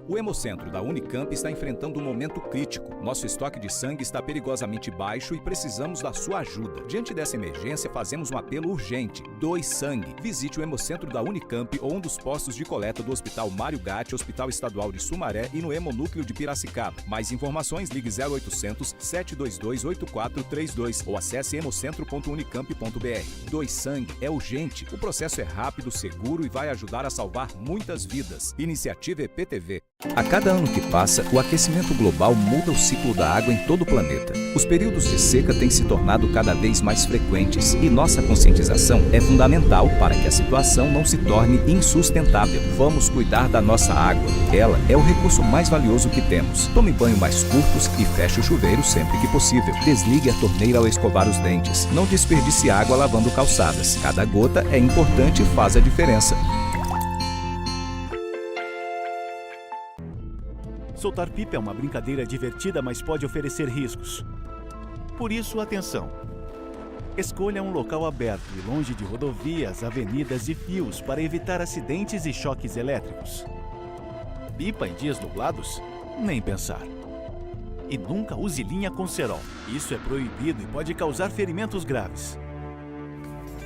O Hemocentro da Unicamp está enfrentando um momento crítico. Nosso estoque de sangue está perigosamente baixo e precisamos da sua ajuda. Diante dessa emergência, fazemos um apelo urgente. Doe sangue. Visite o Hemocentro da Unicamp ou um dos postos de coleta do Hospital Mário Gatti, Hospital Estadual de Sumaré e no Hemonúcleo de Piracicaba. Mais informações, ligue 0800 722 8432 ou acesse hemocentro.unicamp.br. Doe sangue é urgente. O processo é rápido, seguro e vai ajudar a salvar muitas vidas. Iniciativa EPTV. A cada ano que passa, o aquecimento global muda o ciclo da água em todo o planeta. Os períodos de seca têm se tornado cada vez mais frequentes e nossa conscientização é fundamental para que a situação não se torne insustentável. Vamos cuidar da nossa água. Ela é o recurso mais valioso que temos. Tome banho mais curtos e feche o chuveiro sempre que possível. Desligue a torneira ao escovar os dentes. Não desperdice água lavando calçadas. Cada gota é importante e faz a diferença. Soltar pipa é uma brincadeira divertida, mas pode oferecer riscos. Por isso, atenção. Escolha um local aberto e longe de rodovias, avenidas e fios para evitar acidentes e choques elétricos. Pipa em dias nublados? Nem pensar. E nunca use linha com cerol. Isso é proibido e pode causar ferimentos graves.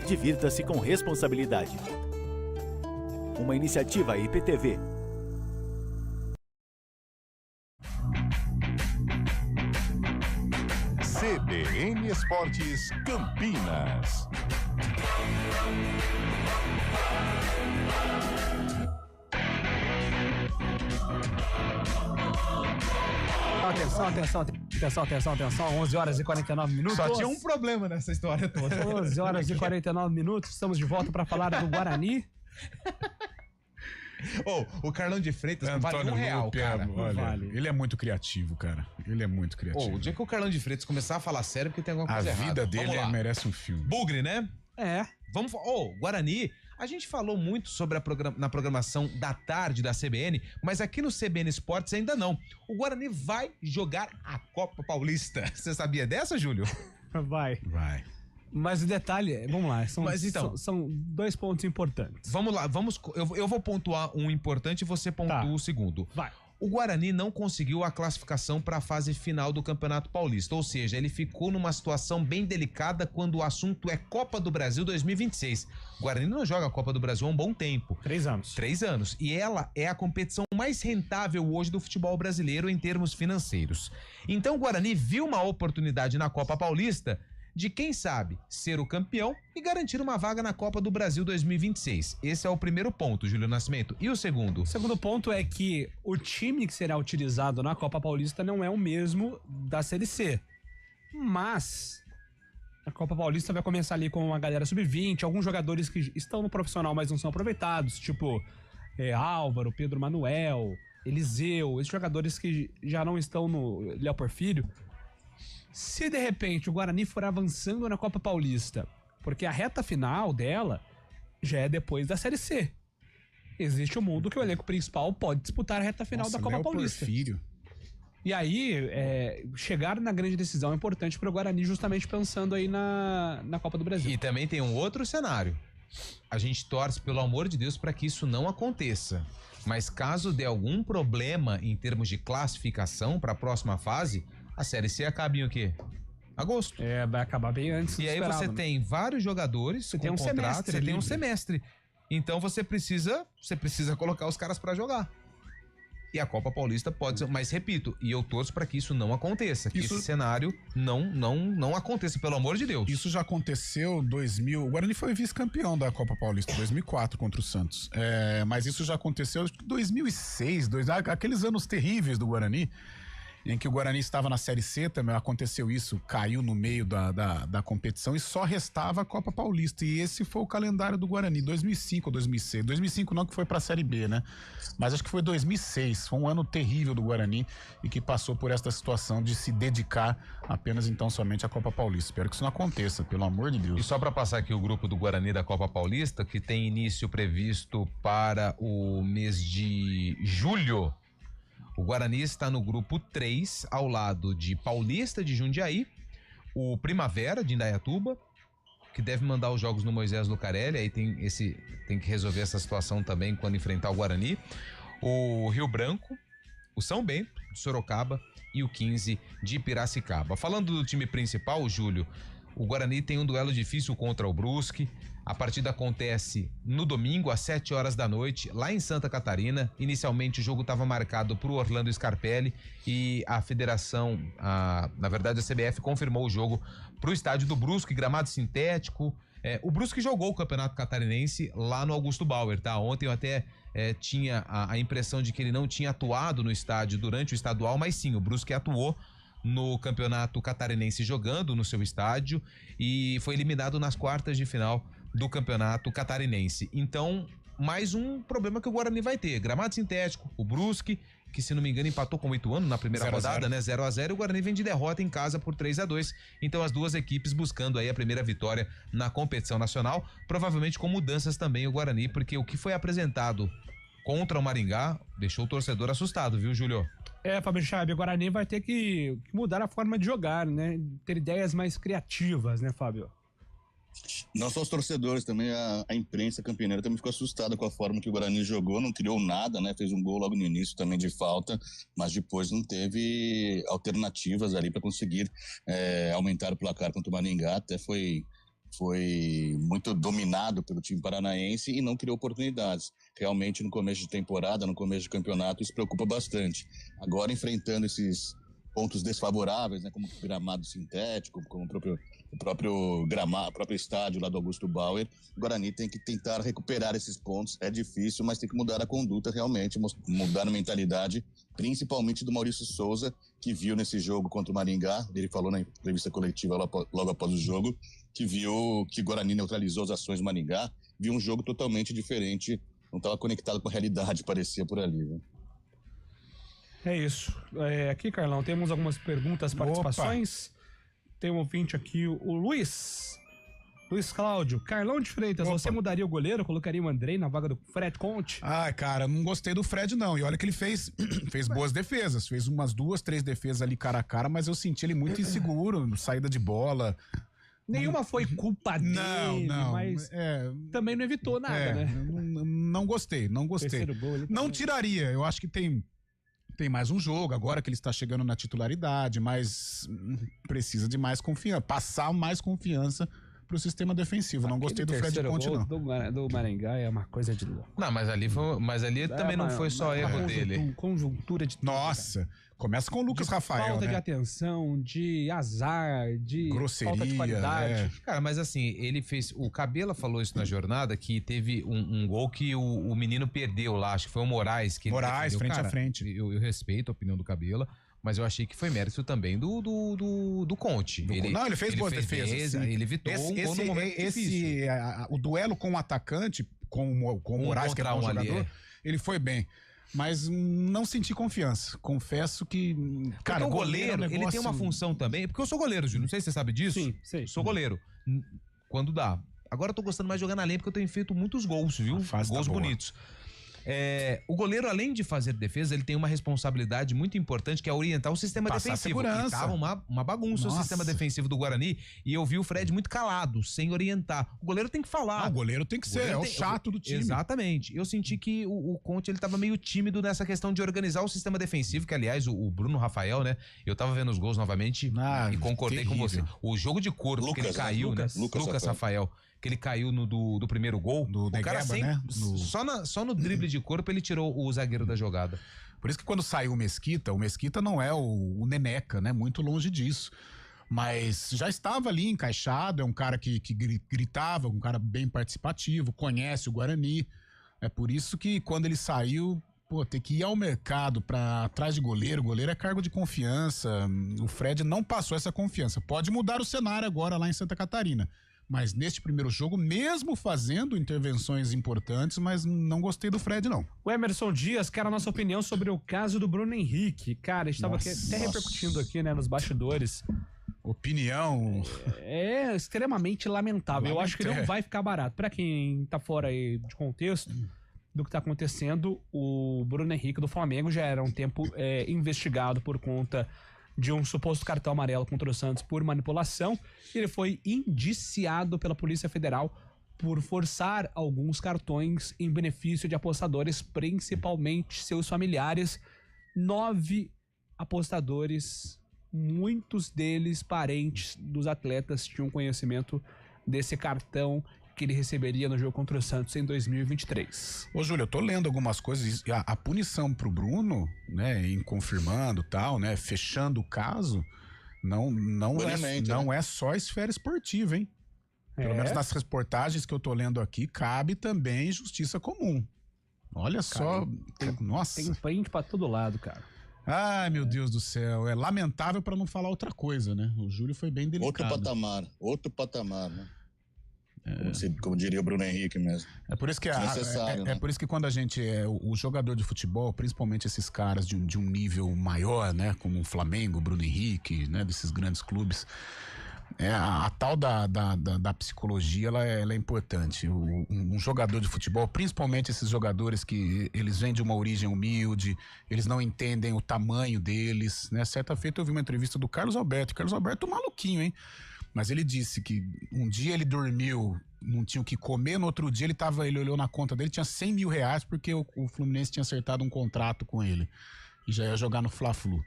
Divirta-se com responsabilidade. Uma iniciativa IPTV. CBN Esportes Campinas. Atenção, 11 horas e 49 minutos. Só tinha um problema nessa história toda. 11 horas e 49 minutos, estamos de volta para falar do Guarani. O Carlão de Freitas não vale R$1, cara. Olha, vale. Ele é muito criativo, cara. Ele é muito criativo. O dia que o Carlão de Freitas começar a falar sério, porque tem alguma coisa errada. A vida dele merece um filme. Bugre, né? É. Vamos Guarani, a gente falou muito sobre na programação da tarde da CBN, mas aqui no CBN Esportes ainda não. O Guarani vai jogar a Copa Paulista. Você sabia dessa, Júlio? Vai. Mas o detalhe, vamos lá, são dois pontos importantes. Vamos lá, eu vou pontuar um importante e você pontua o segundo. Vai. O Guarani não conseguiu a classificação para a fase final do Campeonato Paulista, ou seja, ele ficou numa situação bem delicada quando o assunto é Copa do Brasil 2026. O Guarani não joga a Copa do Brasil há um bom tempo. 3 anos. 3 anos. E ela é a competição mais rentável hoje do futebol brasileiro em termos financeiros. Então o Guarani viu uma oportunidade na Copa Paulista de, quem sabe, ser o campeão e garantir uma vaga na Copa do Brasil 2026. Esse é o primeiro ponto, Júlio Nascimento. E o segundo? O segundo ponto é que o time que será utilizado na Copa Paulista não é o mesmo da Série C. Mas a Copa Paulista vai começar ali com uma galera sub-20, alguns jogadores que estão no profissional, mas não são aproveitados, tipo Álvaro, Pedro Manuel, Eliseu, esses jogadores que já não estão no Léo Porfírio. Se de repente o Guarani for avançando na Copa Paulista, porque a reta final dela já é depois da Série C. Existe um mundo que o elenco principal pode disputar a reta final da Copa Léo Paulista. Porfírio. E aí, chegar na grande decisão é importante para o Guarani, justamente pensando aí na Copa do Brasil. E também tem um outro cenário. A gente torce, pelo amor de Deus, para que isso não aconteça. Mas caso dê algum problema em termos de classificação para a próxima fase, a Série C acaba em o quê? Agosto. Vai acabar bem antes. E aí você tem vários jogadores, você tem um contrato, você tem um semestre. Então você precisa colocar os caras pra jogar. E a Copa Paulista pode ser, mas repito, e eu torço para que isso não aconteça, que esse cenário não aconteça, pelo amor de Deus. Isso já aconteceu em 2000, o Guarani foi vice-campeão da Copa Paulista, 2004 contra o Santos, mas isso já aconteceu em 2006, aqueles anos terríveis do Guarani, em que o Guarani estava na Série C também, aconteceu isso, caiu no meio da competição e só restava a Copa Paulista, e esse foi o calendário do Guarani, 2005 ou 2006, 2005 não, que foi pra Série B, né, mas acho que foi 2006, foi um ano terrível do Guarani e que passou por esta situação de se dedicar apenas então somente à Copa Paulista. Espero que isso não aconteça, pelo amor de Deus. E só para passar aqui o grupo do Guarani da Copa Paulista, que tem início previsto para o mês de julho. O Guarani está no grupo 3, ao lado de Paulista de Jundiaí, o Primavera de Indaiatuba, que deve mandar os jogos no Moisés Lucarelli, aí tem que resolver essa situação também quando enfrentar o Guarani, o Rio Branco, o São Bento de Sorocaba e o 15 de Piracicaba. Falando do time principal, Júlio, o Guarani tem um duelo difícil contra o Brusque. A partida acontece no domingo, às 7 horas da noite, lá em Santa Catarina. Inicialmente o jogo estava marcado para o Orlando Scarpelli e a federação, na verdade a CBF, confirmou o jogo para o estádio do Brusque, gramado sintético. O Brusque jogou o Campeonato Catarinense lá no Augusto Bauer, tá? Ontem eu até tinha a impressão de que ele não tinha atuado no estádio durante o estadual, mas sim, o Brusque atuou no Campeonato Catarinense jogando no seu estádio e foi eliminado nas quartas de final do Campeonato Catarinense. Então, mais um problema que o Guarani vai ter. Gramado sintético, o Brusque, que se não me engano empatou com o Ituano na primeira rodada, né? 0-0, e o Guarani vem de derrota em casa por 3-2. Então as duas equipes buscando aí a primeira vitória na competição nacional, provavelmente com mudanças também o Guarani, porque o que foi apresentado contra o Maringá deixou o torcedor assustado, viu, Júlio? Fábio Chaves, o Guarani vai ter que mudar a forma de jogar, né? Ter ideias mais criativas, né, Fábio? Não só os torcedores, também a imprensa campineira também ficou assustada com a forma que o Guarani jogou, não criou nada, né? Fez um gol logo no início também de falta, mas depois não teve alternativas ali para conseguir aumentar o placar contra o Maringá. Até foi muito dominado pelo time paranaense e não criou oportunidades. Realmente no começo de temporada, no começo de campeonato, isso preocupa bastante. Agora enfrentando esses pontos desfavoráveis, né, como o gramado sintético, como o próprio gramado, o próprio estádio lá do Augusto Bauer, o Guarani tem que tentar recuperar esses pontos. É difícil, mas tem que mudar a conduta realmente, mudar a mentalidade, principalmente do Maurício Souza, que viu nesse jogo contra o Maringá, ele falou na entrevista coletiva logo após o jogo, que viu que o Guarani neutralizou as ações do Maringá, viu um jogo totalmente diferente, não estava conectado com a realidade, parecia por ali, né? É isso. Aqui, Carlão, temos algumas perguntas, participações. Opa. Tem um ouvinte aqui, o Luiz Cláudio. Carlão de Freitas, você mudaria o goleiro? Colocaria o Andrei na vaga do Fred Conte? Cara, não gostei do Fred não. E olha que ele fez boas defesas. Fez umas 2, 3 defesas ali cara a cara, mas eu senti ele muito inseguro, saída de bola. Nenhuma foi culpa dele, mas também não evitou nada, né? Não gostei. Gol, não tiraria, eu acho que tem mais um jogo, agora que ele está chegando na titularidade, mas precisa de mais confiança, passar mais confiança pro sistema defensivo. Não gostei do Fred Conte, não. Do Maringá é uma coisa de louco. Não, mas ali também não foi só erro dele. Conjuntura de tudo. Nossa, começa com o Lucas Rafael, falta né? de atenção, de azar, de grosseria, falta de qualidade. Cara, mas assim, ele fez... O Cabela falou isso na jornada, que teve um gol que o menino perdeu lá, acho que foi o Moraes. Moraes, frente a frente. Eu respeito a opinião do Cabela, mas eu achei que foi mérito também do Conte. Ele fez boas defesas. Ele evitou um gol no momento difícil. O duelo com o atacante, com o Moraes, que é um jogador, ele foi bem. Mas não senti confiança. Confesso que... Cara, o goleiro, ele tem uma função também. Porque eu sou goleiro, Júlio. Não sei se você sabe disso. Sim, sei. Sou goleiro. Quando dá. Agora eu tô gostando mais de jogar na lenha porque eu tenho feito muitos gols, viu? Gols bonitos. O goleiro, além de fazer defesa, ele tem uma responsabilidade muito importante, que é orientar o sistema defensivo. Segurança. E tava uma bagunça o sistema defensivo do Guarani, e eu vi o Fred muito calado, sem orientar. O goleiro tem que falar. O goleiro tem que ser, o chato do time. Exatamente. Eu senti que o Conte, ele tava meio tímido nessa questão de organizar o sistema defensivo, que aliás, o Bruno Rafael, né? Eu tava vendo os gols novamente e concordei com você. O jogo de corpo que ele caiu, Lucas Rafael, que ele caiu do primeiro gol, do o cara sempre, né? Só no drible de de corpo, ele tirou o zagueiro da jogada. Por isso que quando saiu o Mesquita não é o Neneca, né? Muito longe disso. Mas já estava ali encaixado, é um cara que gritava, um cara bem participativo, conhece o Guarani. É por isso que quando ele saiu, ter que ir ao mercado para atrás de goleiro é cargo de confiança. O Fred não passou essa confiança. Pode mudar o cenário agora lá em Santa Catarina. Mas neste primeiro jogo, mesmo fazendo intervenções importantes, mas não gostei do Fred, não. O Emerson Dias quer a nossa opinião sobre o caso do Bruno Henrique. Cara, estava até repercutindo aqui, né, nos bastidores. Opinião... É extremamente lamentável. Eu acho que não vai ficar barato. Pra quem tá fora aí de contexto do que tá acontecendo, o Bruno Henrique do Flamengo já era um tempo investigado por conta de um suposto cartão amarelo contra o Santos por manipulação. Ele foi indiciado pela Polícia Federal por forçar alguns cartões em benefício de apostadores, principalmente seus familiares. 9 apostadores, muitos deles parentes dos atletas, tinham conhecimento desse cartão que ele receberia no jogo contra o Santos em 2023. Ô, Júlio, eu tô lendo algumas coisas, a punição pro Bruno, né, em confirmando tal, né, fechando o caso, não é só a esfera esportiva, hein? Pelo menos nas reportagens que eu tô lendo aqui, cabe também justiça comum. Olha só, nossa. Tem print pra todo lado, cara. Ai, meu Deus do céu, é lamentável pra não falar outra coisa, né? O Júlio foi bem delicado. Outro patamar, né? Como diria o Bruno Henrique mesmo. É por isso que por isso que quando a gente o jogador de futebol, principalmente esses caras de um nível maior, né, como o Flamengo, o Bruno Henrique, né, desses grandes clubes, a tal da psicologia, ela é importante. Um jogador de futebol, principalmente esses jogadores que eles vêm de uma origem humilde, eles não entendem o tamanho deles, né? Certa feita eu vi uma entrevista do Carlos Alberto. Carlos Alberto maluquinho, hein? Mas ele disse que um dia ele dormiu, não tinha o que comer, no outro dia ele olhou na conta dele, tinha 100 mil reais porque o Fluminense tinha acertado um contrato com ele e já ia jogar no Fla-Flu.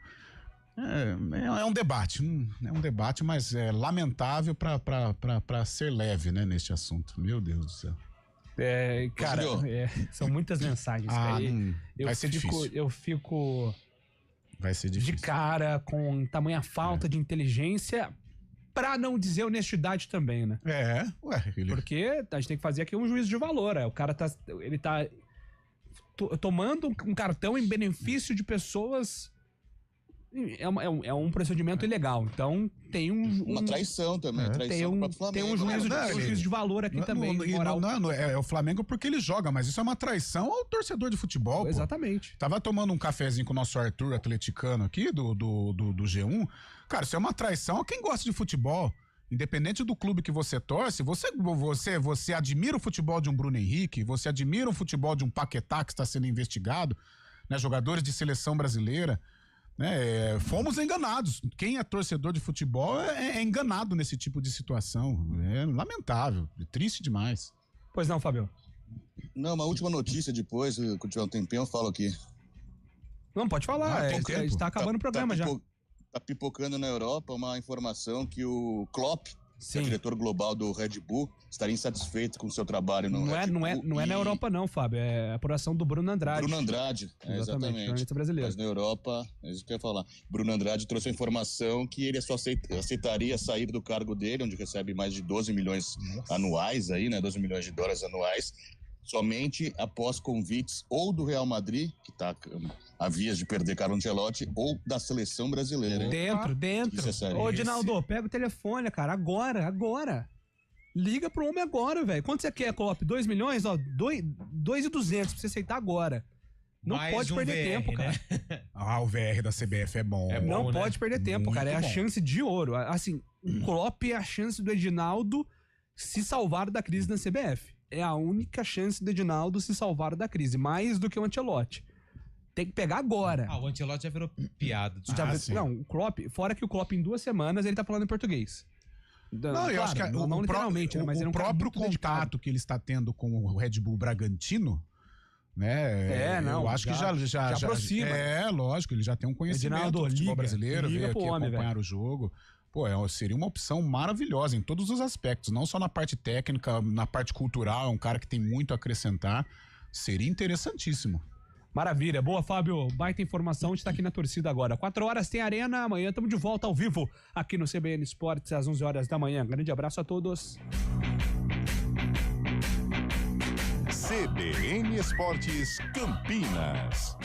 É um debate, mas é lamentável pra ser leve, né, neste assunto. Meu Deus do céu. Cara, são muitas mensagens. Vai ser difícil. Eu fico vai ser difícil. De cara com tamanha falta de inteligência, pra não dizer honestidade também, né? Porque a gente tem que fazer aqui um juízo de valor. O cara tá tomando um cartão em benefício de pessoas. É um procedimento ilegal. Então tem uma traição também. Tem um juízo de valor aqui também. É o Flamengo porque ele joga, mas isso é uma traição ao torcedor de futebol. Exatamente. Tava tomando um cafezinho com o nosso Arthur atleticano aqui do G1. Cara, isso é uma traição a quem gosta de futebol. Independente do clube que você torce, você admira o futebol de um Bruno Henrique, você admira o futebol de um Paquetá que está sendo investigado, né? Jogadores de seleção brasileira. Fomos enganados. Quem é torcedor de futebol é enganado nesse tipo de situação. É lamentável, é triste demais. Pois não, Fábio? Não, uma última notícia depois, quando tiver um tempinho eu falo aqui. Não, pode falar, está acabando o programa já. Tá pipocando na Europa uma informação que o Klopp, que é diretor global do Red Bull, estaria insatisfeito com o seu trabalho no Red Bull. Não é na Europa não, Fábio, é a apuração do Bruno Andrade. Bruno Andrade, exatamente. Brasileiro. Mas na Europa, é isso que eu ia falar. Bruno Andrade trouxe a informação que ele só aceitaria sair do cargo dele, onde recebe mais de 12 milhões anuais aí, né, 12 milhões de dólares anuais, somente após convites ou do Real Madrid, que está a vias de perder Carlo Ancelotti, ou da seleção brasileira. Dentro. Ô, Dinaldo, pega o telefone, cara, agora. Liga pro homem agora, velho. Quanto você quer, Klopp? 2 milhões? Ó, 2.200 pra você aceitar agora. Não Mais pode perder tempo, cara. O VR da CBF é bom. Não pode perder tempo, Muito cara. É a bom. chance de ouro. Assim, o Klopp é a chance do Edinaldo se salvar da crise na CBF. É a única chance do Edinaldo se salvar da crise. Mais do que o Ancelotti. Tem que pegar agora. O Ancelotti já virou piada. Não, o Klopp, fora que o Klopp em 2 semanas ele tá falando em português. Eu acho que não literalmente, né? Mas o próprio contato que ele está tendo com o Red Bull Bragantino, né? Eu acho que já aproxima. Lógico, ele já tem um conhecimento do futebol brasileiro, veio aqui acompanhar o jogo. Seria uma opção maravilhosa em todos os aspectos, não só na parte técnica, na parte cultural, é um cara que tem muito a acrescentar. seria interessantíssimo. Maravilha, boa, Fábio, baita informação, a gente tá aqui na torcida agora. 4 horas tem Arena, amanhã estamos de volta ao vivo aqui no CBN Esportes às 11 horas da manhã. Grande abraço a todos. CBN Esportes Campinas.